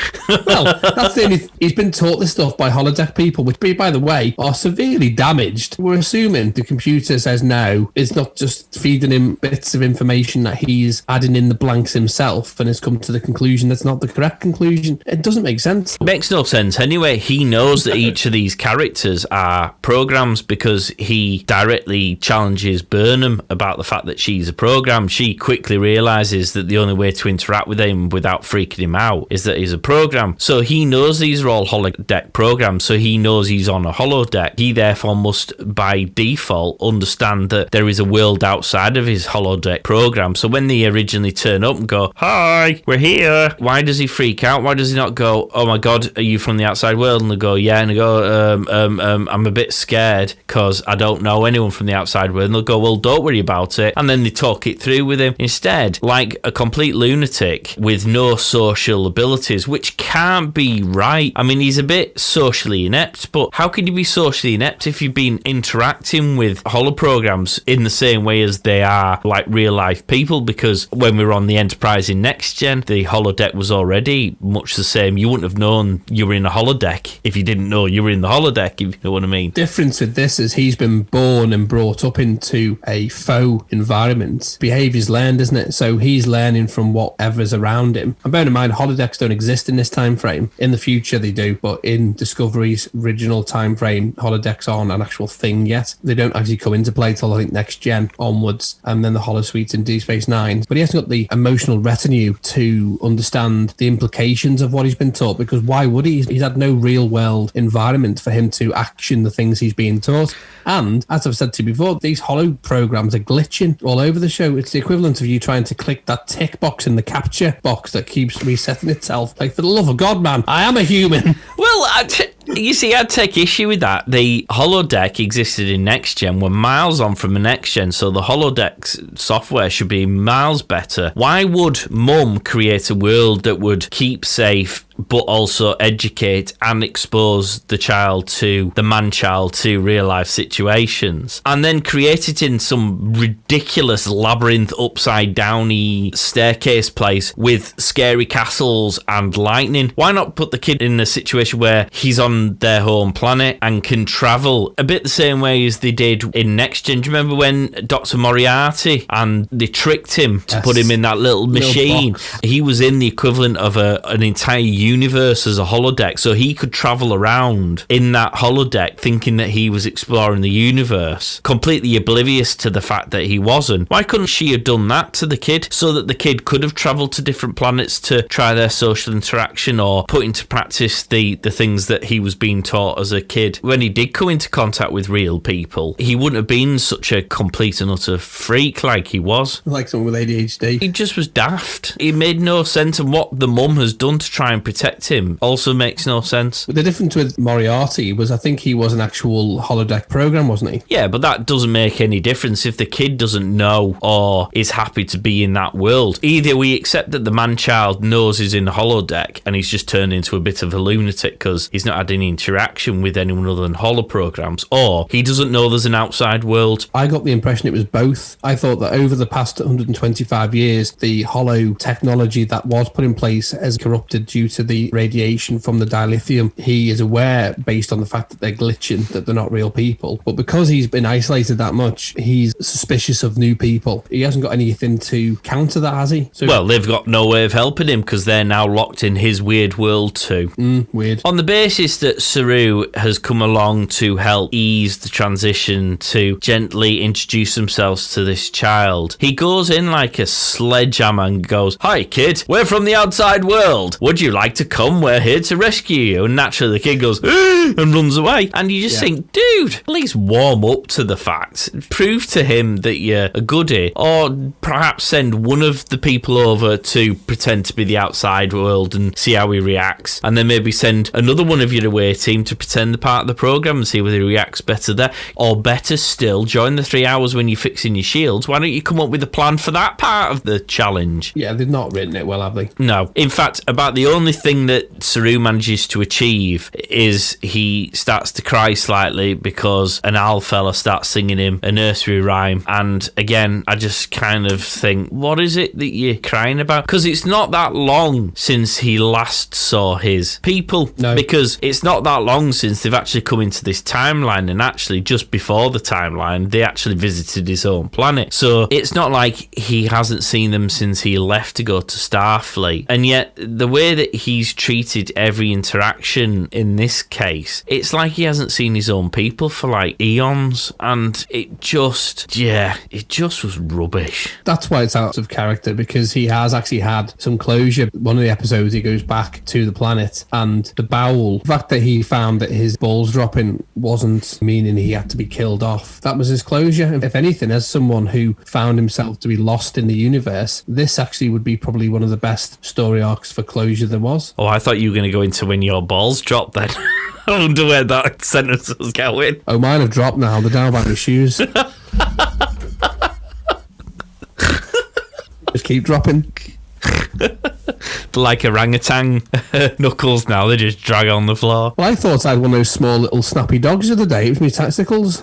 Well, that's the only. He's been taught this stuff by holodeck people, which, by the way, are severely damaged. We're assuming the computer says no. It's not just feeding him bits of information that he's adding in the blanks himself, and has come to the conclusion that's not the correct conclusion. It doesn't make sense. It makes no sense. Anyway, he knows that each of these characters are programs because he directly challenges Burnham about the fact that she's a program. She quickly realizes that the only way to interact with him without freaking him out is that he's a program. So he knows these are all holodeck programs, so he knows he's on a holodeck. He therefore must, by default, understand that there is a world outside of his holodeck program. So when they originally turn up and go, "Hi, we're here," why does he freak out? Why does he not go, "Oh my God, are you from the outside world?" And they go, "Yeah," and they go, I'm a bit scared because I don't know anyone from the outside world. And they'll go, "Well, don't worry about it." And then they talk it through with him. Instead, like a complete lunatic with no social abilities, which can't be right. I mean, he's a bit socially inept, but how can you be socially inept if you've been interacting with holoprograms in the same way as they are like real life people? Because when we were on the Enterprise in Next Gen, the holodeck was already much the same. You wouldn't have known you were in a holodeck if you didn't know you were in the holodeck, if you know what I mean. Difference with this is he's been born and brought up into a faux environment. Behaviour's learned, isn't it? So he's learning from whatever's around him. And bear in mind, holodecks don't exist in this time frame. In the future they do, but in Discovery's original time frame, holodecks aren't an actual thing yet. They don't actually come into play till I think Next Gen onwards, and then the holosuites in Deep Space Nine. But he hasn't got the emotional retinue to understand the implications of what he's been taught, because why would he? He's had no real world environment for him to action the things he's being taught. And as I've said to you before, these holo programs are glitching all over the show. It's the equivalent of you trying to click that tick box in the capture box that keeps resetting itself. Like, for the love of God, man, I am a human. Well, you see, I'd take issue with that. The holodeck existed in Next Gen. We're miles on from the Next Gen, so the holodeck's software should be miles better. Why would Mum create a world that would keep safe but also educate and expose the child to the man-child to real-life situations, and then create it in some ridiculous labyrinth upside-downy staircase place with scary castles and lightning? Why not put the kid in a situation where he's on their home planet and can travel a bit the same way as they did in Next Gen? Do you remember when Dr. Moriarty and they tricked him to put him in that little machine? He was in the equivalent of an entire universe as a holodeck, so he could travel around in that holodeck thinking that he was exploring the universe, completely oblivious to the fact that he wasn't. Why couldn't she have done that to the kid so that the kid could have travelled to different planets to try their social interaction or put into practice the things that he was being taught as a kid? When he did come into contact with real people, he wouldn't have been such a complete and utter freak like he was. Like someone with ADHD. He just was daft. It made no sense, and what the mum has done to try and protect him also makes no sense. But the difference with Moriarty was I think he was an actual holodeck program, wasn't he? Yeah, but that doesn't make any difference if the kid doesn't know or is happy to be in that world. Either we accept that the man-child knows he's in a holodeck and he's just turned into a bit of a lunatic because he's not had any interaction with anyone other than holoprograms, or he doesn't know there's an outside world. I got the impression it was both. I thought that over the past 125 years, the holo technology that was put in place has corrupted due to the radiation from the dilithium. He is aware, based on the fact that they're glitching, that they're not real people. But because he's been isolated that much, he's suspicious of new people. He hasn't got anything to counter that, has he? So, well, they've got no way of helping him because they're now locked in his weird world too. Weird. On the basis that Saru has come along to help ease the transition, to gently introduce themselves to this child, he goes in like a sledgehammer and goes, "Hi kid, we're from the outside world. Would you like to come? We're here to rescue you." And naturally the kid goes and runs away. And you just think, dude, at least warm up to the fact. Prove to him that you're a goodie, or perhaps send one of the people over to pretend to be the outside world and see how he reacts, and then maybe send another one of your away team to pretend the part of the program and see whether he reacts better there. Or better still, during the 3 hours when you're fixing your shields, why don't you come up with a plan for that part of the challenge? Yeah, they've not written it well, have they? No. In fact, about the only thing that Saru manages to achieve is he starts to cry slightly because an owl fella starts singing him a nursery rhyme. And again, I just kind of think, what is it that you're crying about? Because it's not that long since he last saw his people. No. Because it's not that long since they've actually come into this timeline, and actually just before the timeline, they actually visited his own planet. So it's not like he hasn't seen them since he left to go to Starfleet. And yet, the way that he's treated every interaction in this case, it's like he hasn't seen his own people for like eons. And it just was rubbish. That's why it's out of character, because he has actually had some closure. One of the episodes, he goes back to the planet, and the bowel, the fact that he found that his balls dropping wasn't meaning he had to be killed off. That was his closure. If anything, as someone who found himself to be lost in the universe, this actually would be probably one of the best story arcs for closure there was. Oh, I thought you were going to go into when your balls dropped then. I wonder where that sentence was going. Oh, mine have dropped now. They're down by my shoes. Just keep dropping. Like orangutan knuckles now, they just drag on the floor. Well, I thought I had one of those small little snappy dogs the other day. It was my testicles.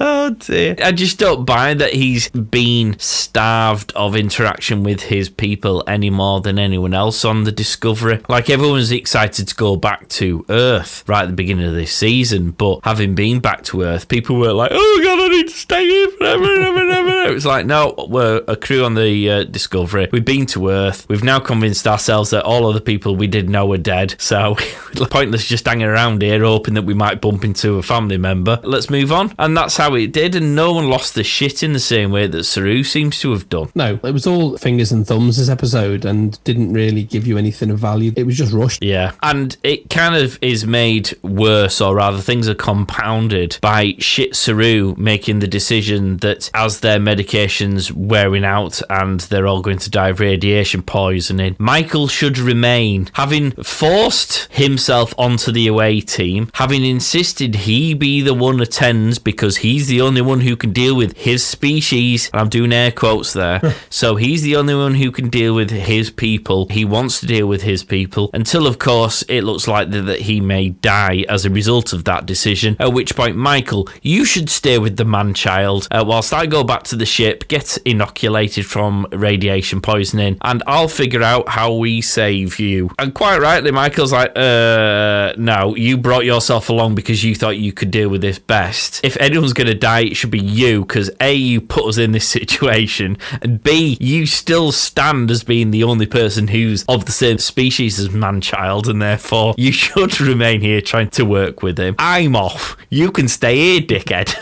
Oh dear. I just don't buy that he's been starved of interaction with his people any more than anyone else on the Discovery. Like, everyone's excited to go back to Earth right at the beginning of this season, but having been back to Earth, people were like, "Oh god, I need to stay here forever and ever and ever." It's like, no, we're a crew on the Discovery. We've been to Earth. We've now convinced ourselves that all of the people we did know are dead, so it's pointless just hanging around here hoping that we might bump into a family member. Let's move on. And that's how it did, and no one lost the shit in the same way that Saru seems to have done. No, it was all fingers and thumbs this episode, and didn't really give you anything of value. It was just rushed. Yeah, and it kind of is made worse, or rather things are compounded by shit Saru making the decision that as their medication's wearing out and they're all going to die of radiation poisoning, Michael should remain, having forced himself onto the away team, having insisted he be the one attends because he's the only one who can deal with his species, and I'm doing air quotes there. So he's the only one who can deal with his people. He wants to deal with his people until, of course, it looks like that he may die as a result of that decision, at which point, Michael, you should stay with the man-child whilst I go back to the ship, get inoculated from radiation poisoning, and I'll figure out how we save you. And quite rightly, Michael's like, no, you brought yourself along because you thought you could deal with this best. If anyone's going to die, it should be you, because A, you put us in this situation, and B, you still stand as being the only person who's of the same species as man-child, and therefore you should remain here trying to work with him. I'm off. You can stay here, dickhead.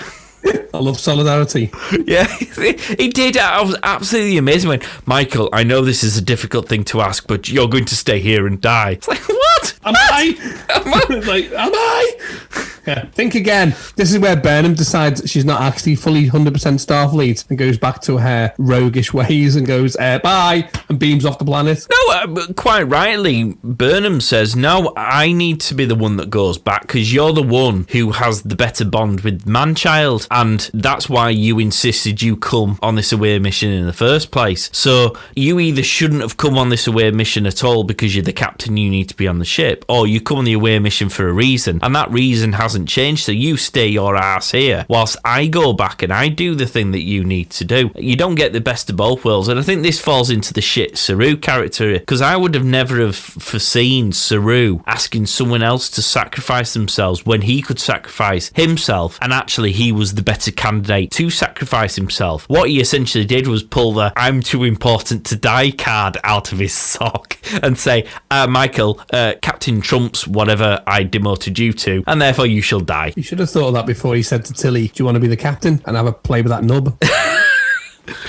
I love solidarity. Yeah, he did. I was absolutely amazing when, Michael, I know this is a difficult thing to ask, but you're going to stay here and die. It's like, what? Am I? Am I? Yeah. Think again. This is where Burnham decides she's not actually fully 100% Starfleet and goes back to her roguish ways and goes, bye, and beams off the planet. No, quite rightly, Burnham says, no, I need to be the one that goes back because you're the one who has the better bond with man-child, and that's why you insisted you come on this away mission in the first place. So you either shouldn't have come on this away mission at all because you're the captain, you need to be on the ship, or you come on the away mission for a reason, and that reason hasn't changed, so you stay your ass here whilst I go back and I do the thing that you need to do. You don't get the best of both worlds, and I think this falls into the shit Saru character, because I would have never have foreseen Saru asking someone else to sacrifice themselves when he could sacrifice himself, and actually he was the better candidate to sacrifice himself. What he essentially did was pull the I'm too important to die card out of his sock and say, Michael, Captain Trump's whatever I demoted you to, and therefore you shall die. You should have thought of that before he said to Tilly, do you want to be the captain and have a play with that nub?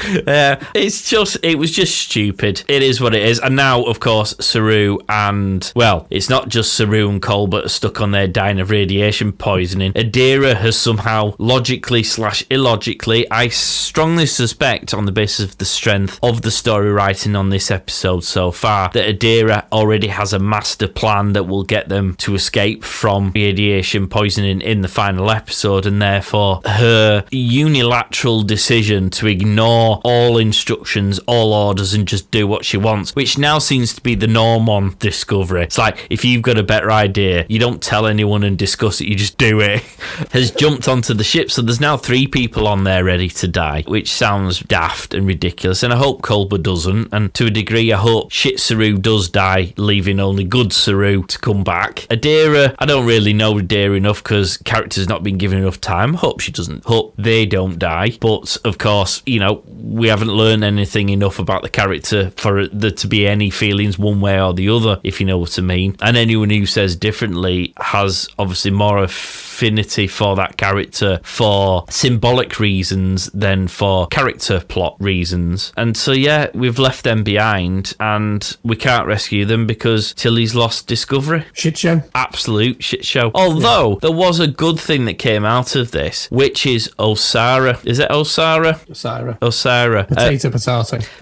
It was just stupid. It is what it is. And now, of course, Saru and, well, it's not just Saru and Colbert are stuck on their dying of radiation poisoning. Adira has somehow, logically/illogically, I strongly suspect, on the basis of the strength of the story writing on this episode so far, that Adira already has a master plan that will get them to escape from radiation poisoning in the final episode, and therefore her unilateral decision to ignore all instructions, all orders, and just do what she wants, which now seems to be the norm on Discovery. It's like, if you've got a better idea, you don't tell anyone and discuss it, you just do it. Has jumped onto the ship, so there's now 3 people on there ready to die, which sounds daft and ridiculous, and I hope Colbert doesn't, and to a degree I hope shit Saru does die, leaving only good Saru to come back. Adira, I don't really know Adira enough because character's not been given enough time. Hope she doesn't. Hope they don't die, but of course, you know, we haven't learned anything enough about the character for there to be any feelings one way or the other, if you know what I mean. And anyone who says differently has obviously more affinity for that character for symbolic reasons than for character plot reasons. And so, yeah, we've left them behind and we can't rescue them because Tilly's lost Discovery. Shit show. Absolute shit show. Although, there was a good thing that came out of this, which is Osara. Is it Osara? Osara. Potato.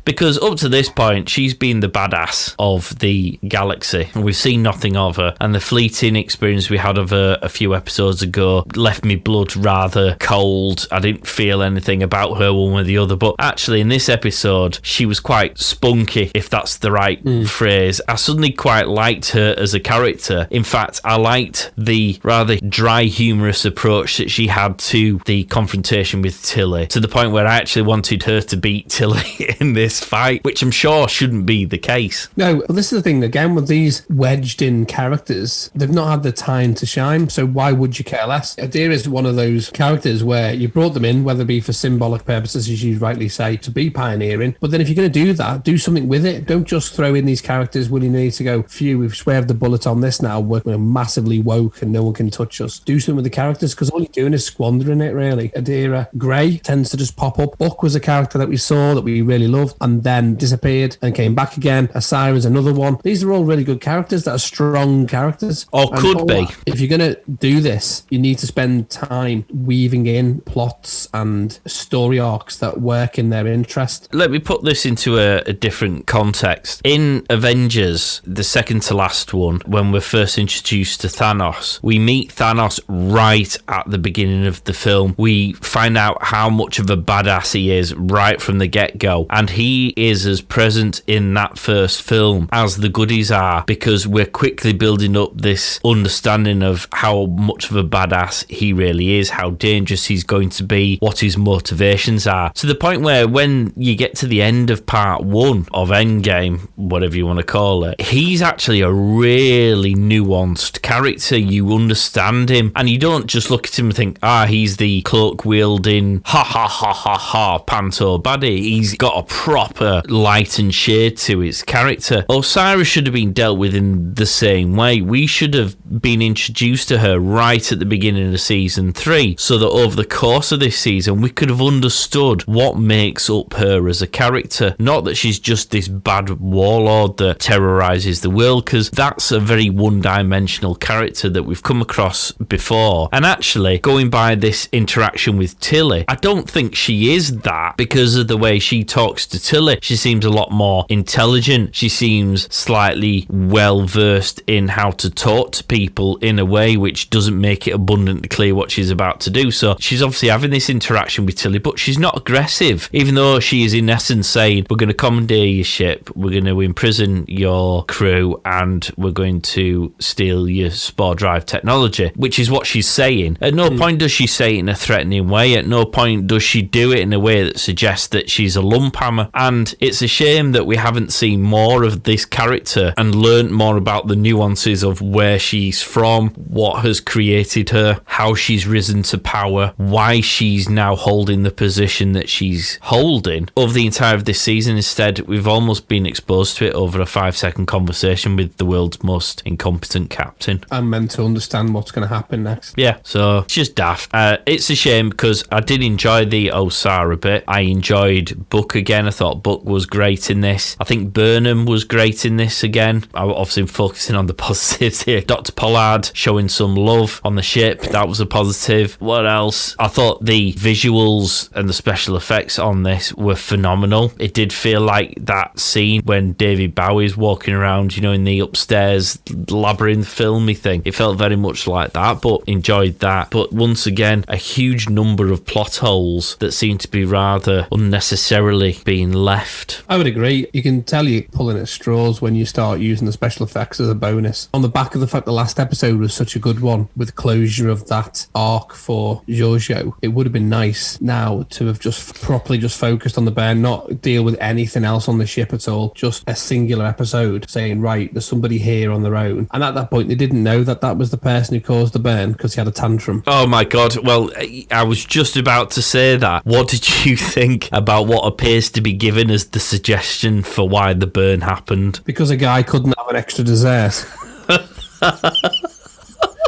Because up to this point, she's been the badass of the galaxy. And we've seen nothing of her. And the fleeting experience we had of her a few episodes ago left me blood rather cold. I didn't feel anything about her one way or the other. But actually, in this episode, she was quite spunky, if that's the right phrase. I suddenly quite liked her as a character. In fact, I liked the rather dry, humorous approach that she had to the confrontation with Tilly, to the point where I actually wanted her to beat Tilly in this fight, which I'm sure shouldn't be the case. No, well, this is the thing, again, with these wedged in characters, they've not had the time to shine, so why would you care less? Adira is one of those characters where you brought them in, whether it be for symbolic purposes, as you rightly say, to be pioneering, but then if you're going to do that, do something with it. Don't just throw in these characters willy-nilly to go, phew, we've swerved the bullet on this now, we're massively woke and no one can touch us. Do something with the characters, because all you're doing is squandering it, really. Adira Gray tends to just pop up. Buck was a character that we saw that we really loved and then disappeared and came back again. Asira's another one. These are all really good characters that are strong characters. Or could be. If you're going to do this, you need to spend time weaving in plots and story arcs that work in their interest. Let me put this into a different context. In Avengers, the second to last one, when we're first introduced to Thanos, we meet Thanos right at the beginning of the film. We find out how much of a badass he is right from the get-go, and he is as present in that first film as the goodies are, because we're quickly building up this understanding of how much of a badass he really is, how dangerous he's going to be, what his motivations are, to the point where when you get to the end of part 1 of Endgame, whatever you want to call it, he's actually a really nuanced character. You understand him, and you don't just look at him and think, he's the cloak wielding ha ha ha ha ha panto baddie. He's got a proper light and shade to his character. Osiris should have been dealt with in the same way. We should have been introduced to her right at the beginning of season 3, so that over the course of this season we could have understood what makes up her as a character. Not that she's just this bad warlord that terrorizes the world, because that's a very one-dimensional character that we've come across before. And actually, going by this interaction with Tilly, I don't think she is that, because of the way she talks to Tilly. She seems a lot more intelligent. She seems slightly well-versed in how to talk to people in a way which doesn't make it abundantly clear what she's about to do. So she's obviously having this interaction with Tilly, but she's not aggressive, even though she is in essence saying, we're going to commandeer your ship, we're going to imprison your crew, and we're going to steal your spore drive technology, which is what she's saying. At no point does she say it in a threatening way. At no point does she do it in a way that suggests that she's a lump hammer. And it's a shame that we haven't seen more of this character and learnt more about the nuances of where she's from, what has created her, how she's risen to power, why she's now holding the position that she's holding over the entire of this season. Instead, we've almost been exposed to it over a 5-second conversation with the world's most incompetent captain. I'm meant to understand what's going to happen next. Yeah, so it's just daft. It's a shame, because I did enjoy the Osara bit. I enjoyed Book again. I thought Book was great in this. I think Burnham was great in this again. I obviously focusing on the positives here. Dr. Pollard showing some love on the ship. That was a positive. What else? I thought the visuals and the special effects on this were phenomenal. It did feel like that scene when David Bowie's walking around, in the upstairs labyrinth filmy thing. It felt very much like that, but enjoyed that. But once again, a huge number of plot holes that seem to be rather unnecessarily being left. I would agree. You can tell you're pulling at straws when you start using the special effects as a bonus. On the back of the fact the last episode was such a good one with closure of that arc for Giorgio, it would have been nice now to have just properly just focused on the bear, not deal with anything else on the ship at all. Just a singular episode saying, right, there's somebody here on their own. And at that point, they didn't know that that was the person who caused the burn because he had a tantrum. Oh my God. Well, I was just about to say that. What did you think about what appears to be given as the suggestion for why the burn happened? Because a guy couldn't have an extra dessert.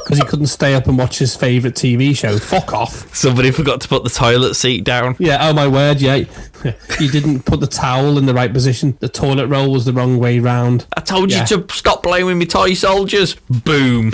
Because he couldn't stay up and watch his favourite TV show. Fuck off. Somebody forgot to put the toilet seat down. Yeah, oh my word, yeah. He didn't put the towel in the right position. The toilet roll was the wrong way round. I told you to stop playing with me toy soldiers. Boom.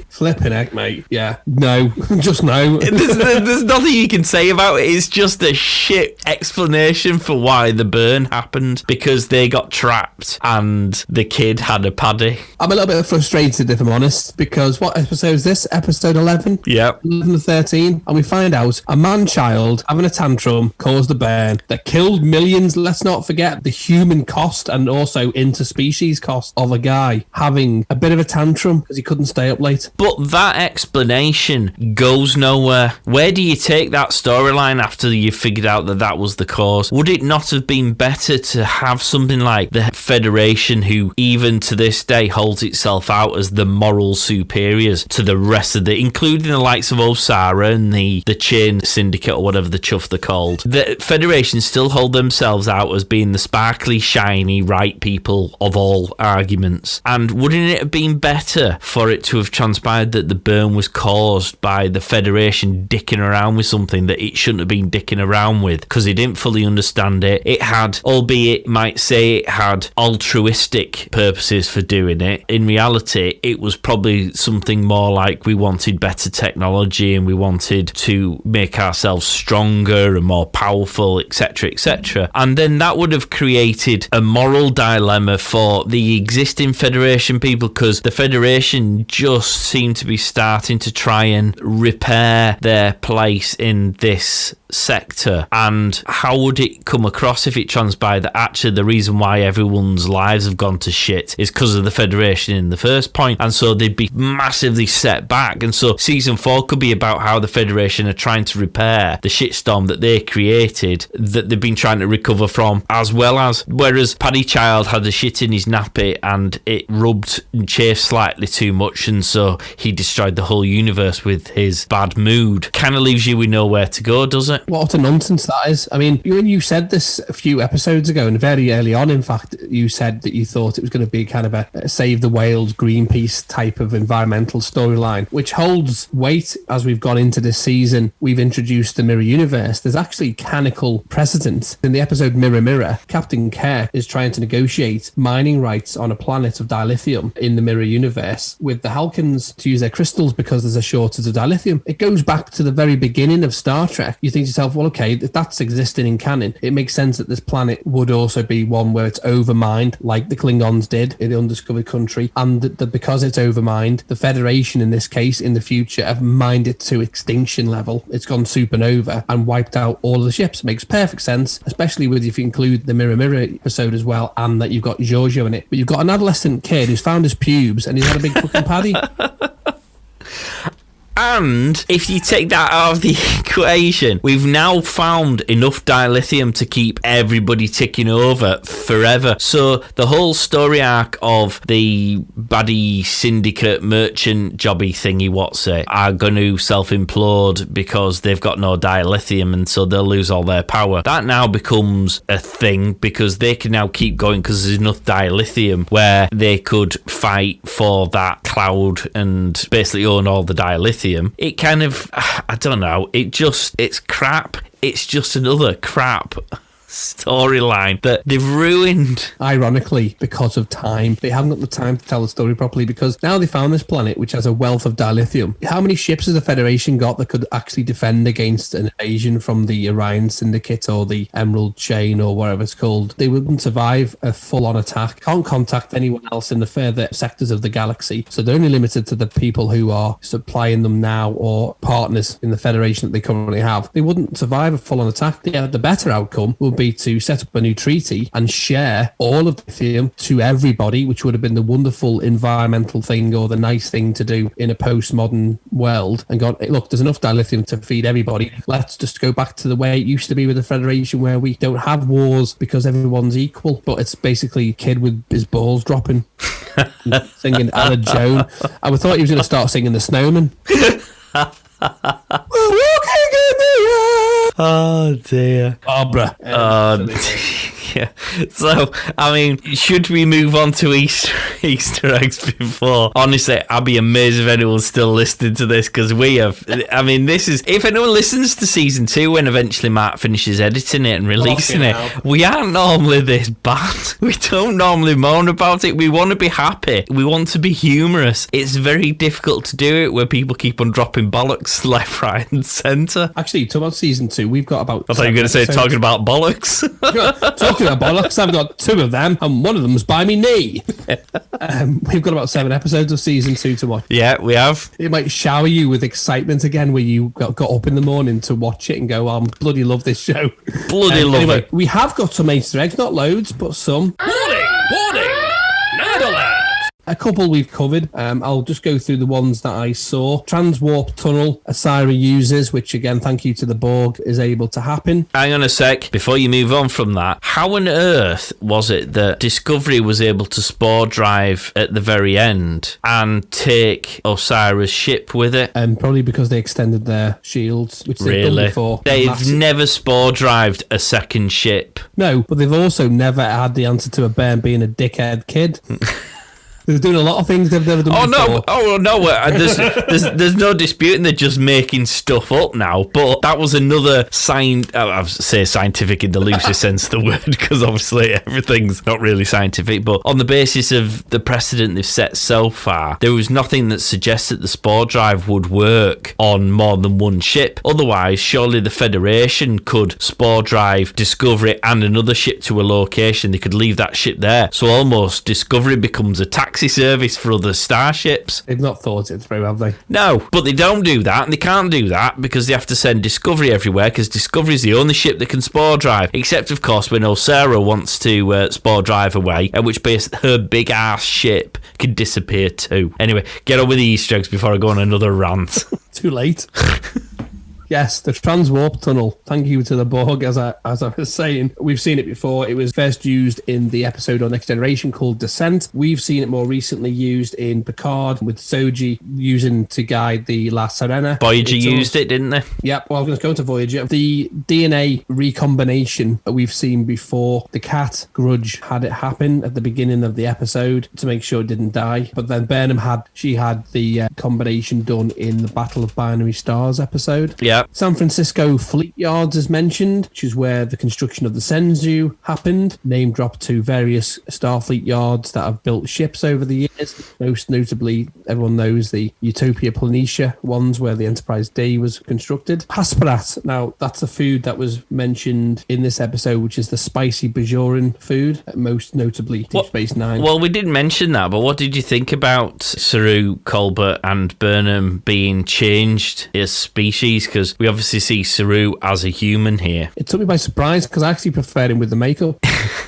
Flipping heck, mate. Yeah. No. Just no. There's nothing you can say about it. It's just a shit explanation for why the burn happened. Because they got trapped and the kid had a paddy. I'm a little bit frustrated, if I'm honest, because what episode is this? Episode 11? Yeah. 11 to 13. And we find out a man-child having a tantrum caused the burn that killed millions. Let's not forget the human cost and also interspecies cost of a guy having a bit of a tantrum because he couldn't stay up late. But that explanation goes nowhere. Where do you take that storyline after you figured out that that was the cause? Would it not have been better to have something like the Federation, who even to this day holds itself out as the moral superiors to the rest of including the likes of Osara and the Chain Syndicate or whatever the chuff they're called. The Federation still hold themselves out as being the sparkly, shiny, right people of all arguments. And wouldn't it have been better for it to have transpired that the burn was caused by the Federation dicking around with something that it shouldn't have been dicking around with because it didn't fully understand it. It had, albeit might say it had altruistic purposes for doing it. In reality, it was probably something more like we wanted better technology and we wanted to make ourselves stronger and more powerful, etc., etc. And then that would have created a moral dilemma for the existing Federation people, because the Federation just seem to be starting to try and repair their place in this sector, and how would it come across if it transpired that actually the reason why everyone's lives have gone to shit is because of the Federation in the first point, and so they'd be massively set back. And so season 4 could be about how the Federation are trying to repair the shitstorm that they created, that they've been trying to recover from, as well as whereas Paddy Child had a shit in his nappy and it rubbed and chafed slightly too much, and so he destroyed the whole universe with his bad mood. Kind of leaves you with nowhere to go, does it? What a nonsense that is. I mean, when you said this a few episodes ago, and very early on, in fact, you said that you thought it was going to be kind of a Save the Whales, Greenpeace type of environmental storyline, which holds weight as we've gone into this season. We've introduced the Mirror Universe. There's actually canonical precedent. In the episode Mirror Mirror, Captain Kerr is trying to negotiate mining rights on a planet of dilithium in the Mirror Universe with the Halkans to use their crystals because there's a shortage of dilithium. It goes back to the very beginning of Star Trek. You think to yourself, well, okay, if that's existing in canon, it makes sense that this planet would also be one where it's overmined, like the Klingons did in the Undiscovered Country, and that because it's overmined, the Federation in this case in the future have mined it to extinction level. It's gone supernova and wiped out all of the ships. It makes perfect sense, especially with if you include the Mirror Mirror episode as well, and that you've got Giorgio in it. But you've got an adolescent kid who's found his pubes and he's had a big fucking paddy. And if you take that out of the equation, we've now found enough dilithium to keep everybody ticking over forever. So the whole story arc of the baddie syndicate merchant jobby thingy are going to self-implode because they've got no dilithium, and so they'll lose all their power. That now becomes a thing because they can now keep going because there's enough dilithium where they could fight for that cloud and basically own all the dilithium. It kind of, I don't know, it's crap. It's just another crap storyline that they've ruined. Ironically, because of time. They haven't got the time to tell the story properly because now they found this planet which has a wealth of dilithium. How many ships has the Federation got that could actually defend against an invasion from the Orion Syndicate or the Emerald Chain or whatever it's called? They wouldn't survive a full-on attack. Can't contact anyone else in the further sectors of the galaxy, so they're only limited to the people who are supplying them now or partners in the Federation that they currently have. They wouldn't survive a full-on attack. Yeah, the better outcome would be to set up a new treaty and share all of the lithium to everybody, which would have been the wonderful environmental thing or the nice thing to do in a postmodern world, and gone, hey, look, there's enough dilithium to feed everybody. Let's just go back to the way it used to be with the Federation, where we don't have wars because everyone's equal, but it's basically a kid with his balls dropping singing Ella Joan. I thought he was going to start singing The Snowman. We're walking in the air. Oh dear. Barbara. Yeah. So, I mean, should we move on to Easter eggs before? Honestly, I'd be amazed if anyone's still listening to this, because we have. I mean, this is. If anyone listens to season 2 when eventually Matt finishes editing it and releasing it, we aren't normally this bad. We don't normally moan about it. We want to be happy. We want to be humorous. It's very difficult to do it where people keep on dropping bollocks left, right, and centre. Actually, talking about season 2, we've got about. I thought you were going to say talking about bollocks. Talking about bollocks, I've got 2 of them, and one of them's by me knee. We've got about 7 episodes of season 2 to watch. Yeah, we have. It might shower you with excitement again, where you got up in the morning to watch it and go, oh, I bloody love this show. Bloody love anyway, it. We have got some Easter eggs, not loads, but some. Warning! Nerd alert! A couple we've covered. I'll just go through the ones that I saw. Transwarp tunnel, Saru uses, which again, thank you to the Borg, is able to happen. Hang on a sec, before you move on from that, how on earth was it that Discovery was able to spore drive at the very end and take Osira's ship with it? Probably because they extended their shields, which they've done before. They've never spore drived a second ship. No, but they've also never had the answer to a bear being a dickhead kid. They're doing a lot of things they've never done before. There's no disputing they're just making stuff up now, but that was another I say scientific in the loosest sense of the word, because obviously everything's not really scientific, but on the basis of the precedent they've set so far, there was nothing that suggests that the spore drive would work on more than one ship. Otherwise, surely the Federation could spore drive Discovery and another ship to a location. They could leave that ship there, so almost Discovery becomes a taxi taxi service for other starships. They've not thought it through, have they? No, but they don't do that, and they can't do that because they have to send Discovery everywhere, because Discovery is the only ship that can spore drive, except, of course, when Saru wants to spore drive away, at which base her big-ass ship can disappear too. Anyway, get on with the Easter eggs before I go on another rant. Too late. Yes, the transwarp tunnel. Thank you to the Borg, as I was saying. We've seen it before. It was first used in the episode on Next Generation called Descent. We've seen it more recently used in Picard with Soji using to guide the La Serena. Voyager used it, didn't they? Yep, well, I was going to go to Voyager. The DNA recombination that we've seen before, the cat, Grudge, had it happen at the beginning of the episode to make sure it didn't die. But then Burnham had the combination done in the Battle of Binary Stars episode. Yeah. San Francisco Fleet Yards is mentioned, which is where the construction of the Senzu happened. Name dropped to various Starfleet yards that have built ships over the years. Most notably, everyone knows the Utopia Planitia ones where the Enterprise D was constructed. Hasperat, now that's a food that was mentioned in this episode, which is the spicy Bajoran food, most notably Deep Space Nine. Well, we did mention that, but what did you think about Saru, Colbert, and Burnham being changed as species? Because we obviously see Saru as a human here. It took me by surprise because I actually preferred him with the makeup.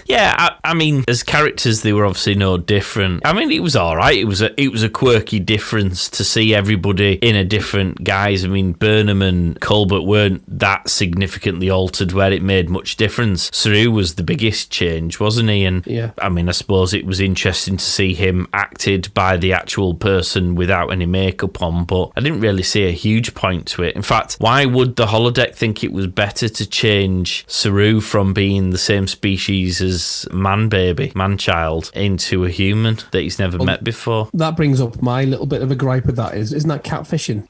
Yeah, I mean, as characters, they were obviously no different. I mean, it was all right. It was a quirky difference to see everybody in a different guise. I mean, Burnham and Colbert weren't that significantly altered where it made much difference. Saru was the biggest change, wasn't he? And yeah. I mean, I suppose it was interesting to see him acted by the actual person without any makeup on, but I didn't really see a huge point to it. In fact, why would the holodeck think it was better to change Saru from being the same species as man-child, into a human that he's never met before? That brings up my little bit of a gripe with that isn't that catfishing?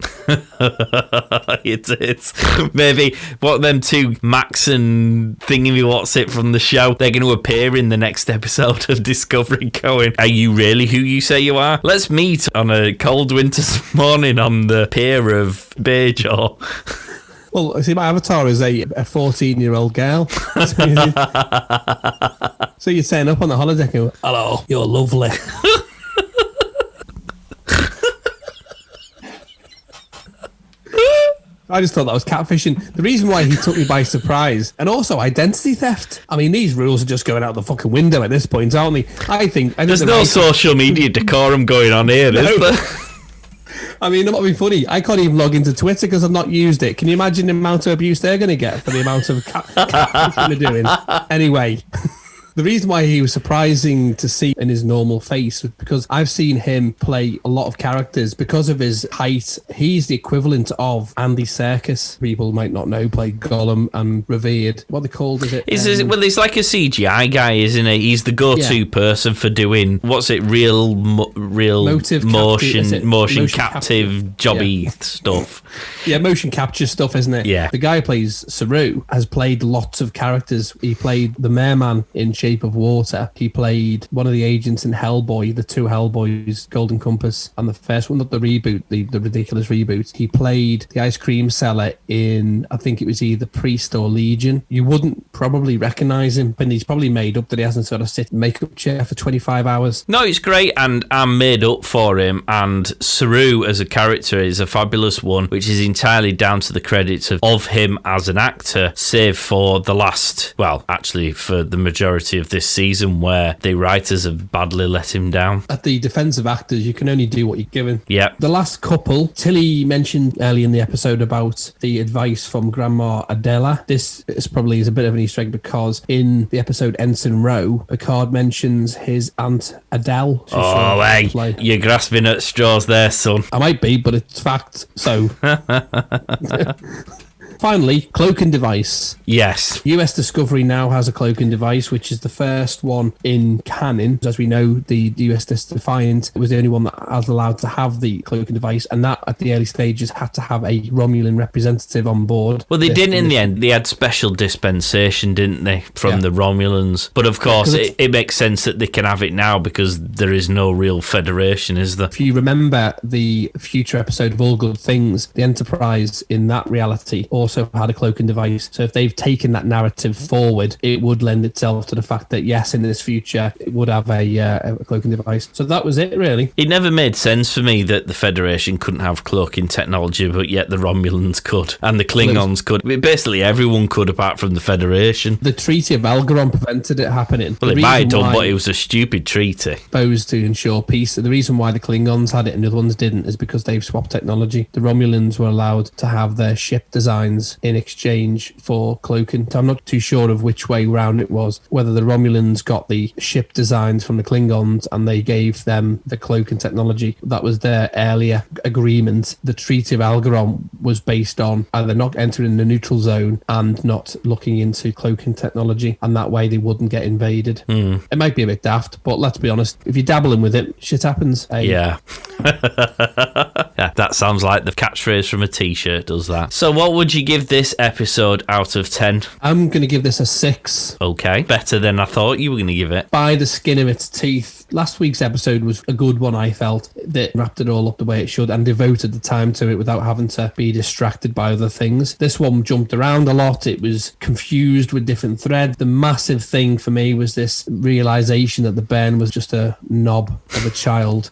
It's maybe what them two, Max and Thingy What's It from the show, they're going to appear in the next episode of Discovery going, are you really who you say you are? Let's meet on a cold winter's morning on the pier of Bajor. Well, see, my avatar is a 14-year-old girl. So you're turn up on the holodeck and go, hello, you're lovely. I just thought that was catfishing. The reason why he took me by surprise, and also identity theft. I mean, these rules are just going out the fucking window at this point, aren't they? I think there's no social media decorum going on here, is there? I mean, I'm not being funny. I can't even log into Twitter because I've not used it. Can you imagine the amount of abuse they're going to get for the amount of catfishing they're doing? Anyway. The reason why he was surprising to see in his normal face was because I've seen him play a lot of characters. Because of his height, he's the equivalent of Andy Serkis. People might not know, played Gollum and Revered. What are they called? Well, he's like a CGI guy, isn't he? He's the go-to person for doing, real motion captive jobby stuff. Yeah, motion capture stuff, isn't it? Yeah. The guy who plays Saru has played lots of characters. He played the Merman in Shape of Water. He played one of the agents in Hellboy, the two Hellboys, Golden Compass, and the first one, not the reboot, the ridiculous reboot. He played the ice cream seller in, I think it was either Priest or Legion. You wouldn't probably recognise him, but he's probably made up that he hasn't sort of sit in a makeup chair for 25 hours. No, it's great, and I'm made up for him, and Saru as a character is a fabulous one, which is entirely down to the credits of him as an actor, save for the last, well, actually for the majority of this season where the writers have badly let him down. At the defense of actors, you can only do what you're given. Yeah. The last couple, Tilly mentioned early in the episode about the advice from Grandma Adela. This is probably a bit of an Easter egg because in the episode Ensign Rowe, Picard mentions his Aunt Adele. Oh, hey, you're grasping at straws there, son. I might be, but it's fact, so... Finally, cloaking device. Yes. US Discovery now has a cloaking device, which is the first one in canon. As we know, the USS Defiant was the only one that was allowed to have the cloaking device, and that at the early stages had to have a Romulan representative on board. Well, they didn't in the end. They had special dispensation, didn't they, from the Romulans? But of course, it makes sense that they can have it now because there is no real Federation, is there? If you remember the future episode of All Good Things, the Enterprise in that reality also also had a cloaking device. So if they've taken that narrative forward, it would lend itself to the fact that, yes, in this future, it would have a cloaking device. So that was it, really. It never made sense for me that the Federation couldn't have cloaking technology, but yet the Romulans could, and the Klingons could. Basically, everyone could apart from the Federation. The Treaty of Algeron prevented it happening. Well, it might have done, but it was a stupid treaty. Supposed to ensure peace. The reason why the Klingons had it and the other ones didn't is because they've swapped technology. The Romulans were allowed to have their ship designs in exchange for cloaking. So I'm not too sure of which way round it was, whether the Romulans got the ship designs from the Klingons and they gave them the cloaking technology. That was their earlier agreement. The Treaty of Algeron was based on either not entering the neutral zone and not looking into cloaking technology, and that way they wouldn't get invaded. It might be a bit daft, but let's be honest, if you're dabbling with it, shit happens. Yeah. Yeah, that sounds like the catchphrase from a t-shirt, does that? So what would you give this episode out of 10? I'm going to give this a 6. Okay, better than I thought you were going to give it. By the skin of its teeth. Last week's episode was a good one, I felt, that wrapped it all up the way it should and devoted the time to it without having to be distracted by other things. This one jumped around a lot. It was confused with different threads. The massive thing for me was this realization that the Bairn was just a knob of a child.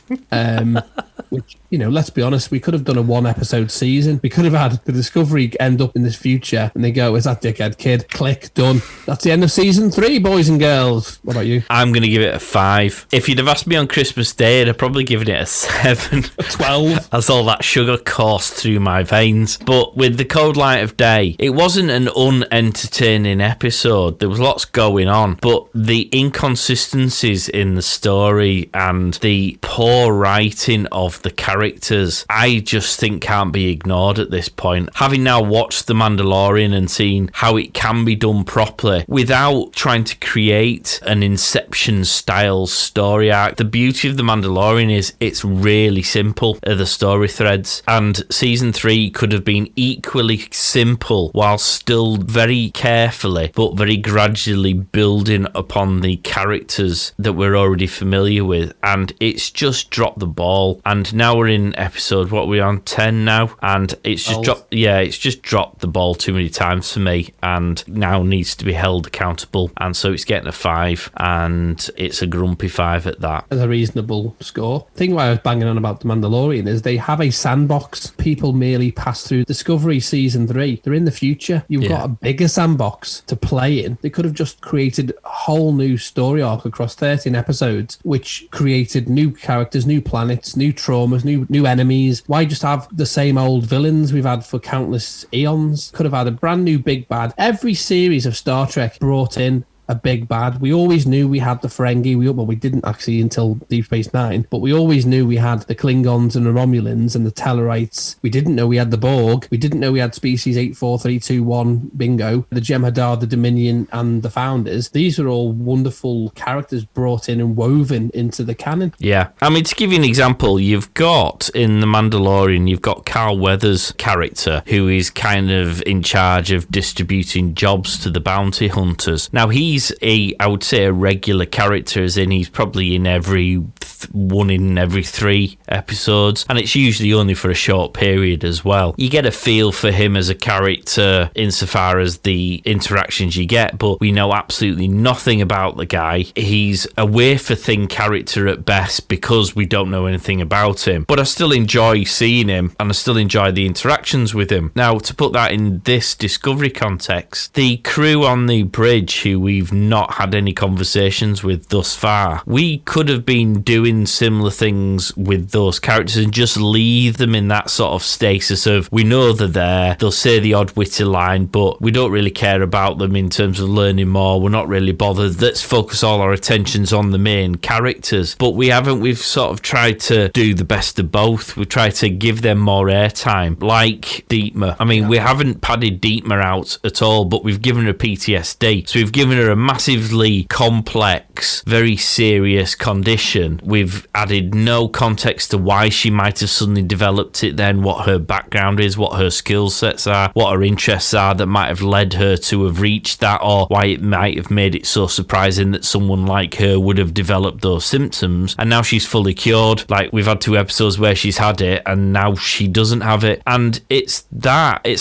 Which, you know, let's be honest, we could have done a 1-episode season. We could have had the Discovery end up in this future and they go, it's that dickhead kid. Click, done. That's the end of season 3, boys and girls. What about you? I'm going to give it a 5. If you'd have asked me on Christmas Day, I'd have probably given it a 7. A 12. As all that sugar coursed through my veins. But with the cold light of day, it wasn't an unentertaining episode. There was lots going on, but the inconsistencies in the story and the poor writing of the characters, I just think can't be ignored at this point. Having now watched The Mandalorian and seen how it can be done properly without trying to create an Inception style story arc, the beauty of The Mandalorian is it's really simple, the story threads, and season 3 could have been equally simple while still very carefully but very gradually building upon the characters that we're already familiar with, and it's just dropped the ball. And now we're in episode, what are we on, 10 now, and it's just dropped the ball too many times for me, and now needs to be held accountable, and so it's getting a 5, and it's a grumpy 5 at that. As a reasonable score. The thing why I was banging on about The Mandalorian is they have a sandbox. People merely pass through Discovery season 3. They're in the future. You've got a bigger sandbox to play in. They could have just created a whole new story arc across 13 episodes, which created new characters, new planets, new traumas, new enemies. Why just have the same old villains we've had for countless eons? Could have had a brand new big bad. Every series of Star Trek brought in a big bad. We always knew we had the Ferengi. We didn't actually until Deep Space Nine, but we always knew we had the Klingons and the Romulans and the Tellarites. We didn't know we had the Borg. We didn't know we had species 84321 bingo, the Jem'Hadar, the Dominion, and the Founders. These are all wonderful characters brought in and woven into the canon. Yeah. I mean, to give you an example, you've got in The Mandalorian, you've got Carl Weathers' character who is kind of in charge of distributing jobs to the bounty hunters. Now, he's I would say a regular character, as in he's probably in every 3 episodes, and it's usually only for a short period as well. You get a feel for him as a character insofar as the interactions you get, but we know absolutely nothing about the guy. He's a wafer-thin character at best because we don't know anything about him, but I still enjoy seeing him and I still enjoy the interactions with him. Now, to put that in this Discovery context, the crew on the bridge who we've not had any conversations with thus far, we could have been doing similar things with those characters and just leave them in that sort of status of, we know they're there, they'll say the odd witty line, but we don't really care about them in terms of learning more. We're not really bothered. Let's focus all our attentions on the main characters. But we've sort of tried to do the best of both. We've tried to give them more airtime, like Dietmar. I mean, we haven't padded Dietmar out at all, but we've given her PTSD. So we've given her a massively complex, very serious condition. We've added no context to why she might have suddenly developed it then, what her background is, what her skill sets are, what her interests are that might have led her to have reached that, or why it might have made it so surprising that someone like her would have developed those symptoms. And now she's fully cured. Like, we've had 2 episodes where she's had it and now she doesn't have it. And it's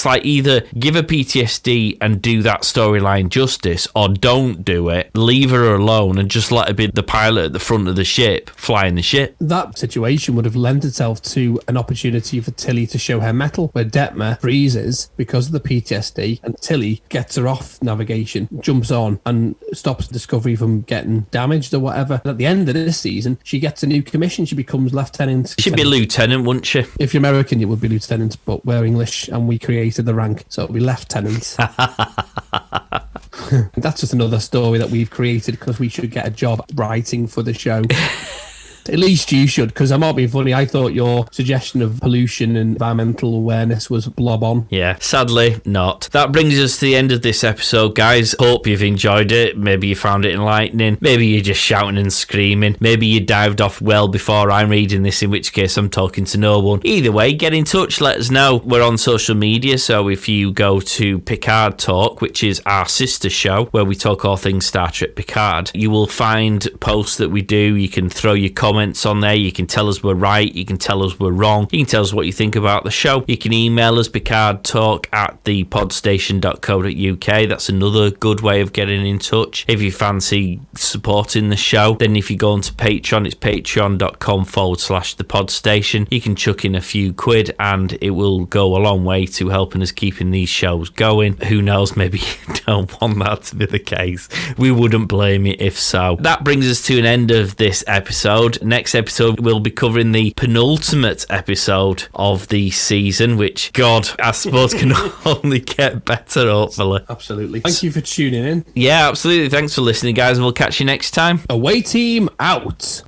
like, either give her PTSD and do that storyline justice, or don't do it, leave her alone and just let her be the pilot at the front of the ship, flying the ship. That situation would have lent itself to an opportunity for Tilly to show her mettle, where Detmer freezes because of the PTSD and Tilly gets her off navigation, jumps on and stops Discovery from getting damaged or whatever. And at the end of this season, she gets a new commission. She becomes lieutenant. She'd be lieutenant, wouldn't she? If you're American, you would be lieutenant, but we're English and we created the rank, so it'll be lieutenant. That's just another story that we've created because we should get a job writing for the show. At least you should, because I'm not being funny. I thought your suggestion of pollution and environmental awareness was blob on. Yeah, sadly not. That brings us to the end of this episode, guys. Hope you've enjoyed it. Maybe you found it enlightening. Maybe you're just shouting and screaming. Maybe you dived off well before I'm reading this, in which case I'm talking to no one. Either way, get in touch. Let us know. We're on social media, so if you go to Picard Talk, which is our sister show, where we talk all things Star Trek Picard, you will find posts that we do. You can throw your comments on there. You can tell us we're right. You can tell us we're wrong. You can tell us what you think about the show. You can email us, picardtalk@thepodstation.co.uk. That's another good way of getting in touch. If you fancy supporting the show, then if you go onto Patreon, it's patreon.com/thepodstation. You can chuck in a few quid and it will go a long way to helping us keeping these shows going. Who knows, maybe you don't want that to be the case. We wouldn't blame you if so. That brings us to an end of this episode. Next episode, we'll be covering the penultimate episode of the season, which, God, I suppose can only get better, hopefully. Absolutely. Thank you for tuning in. Yeah, absolutely. Thanks for listening, guys, and we'll catch you next time. Away team out.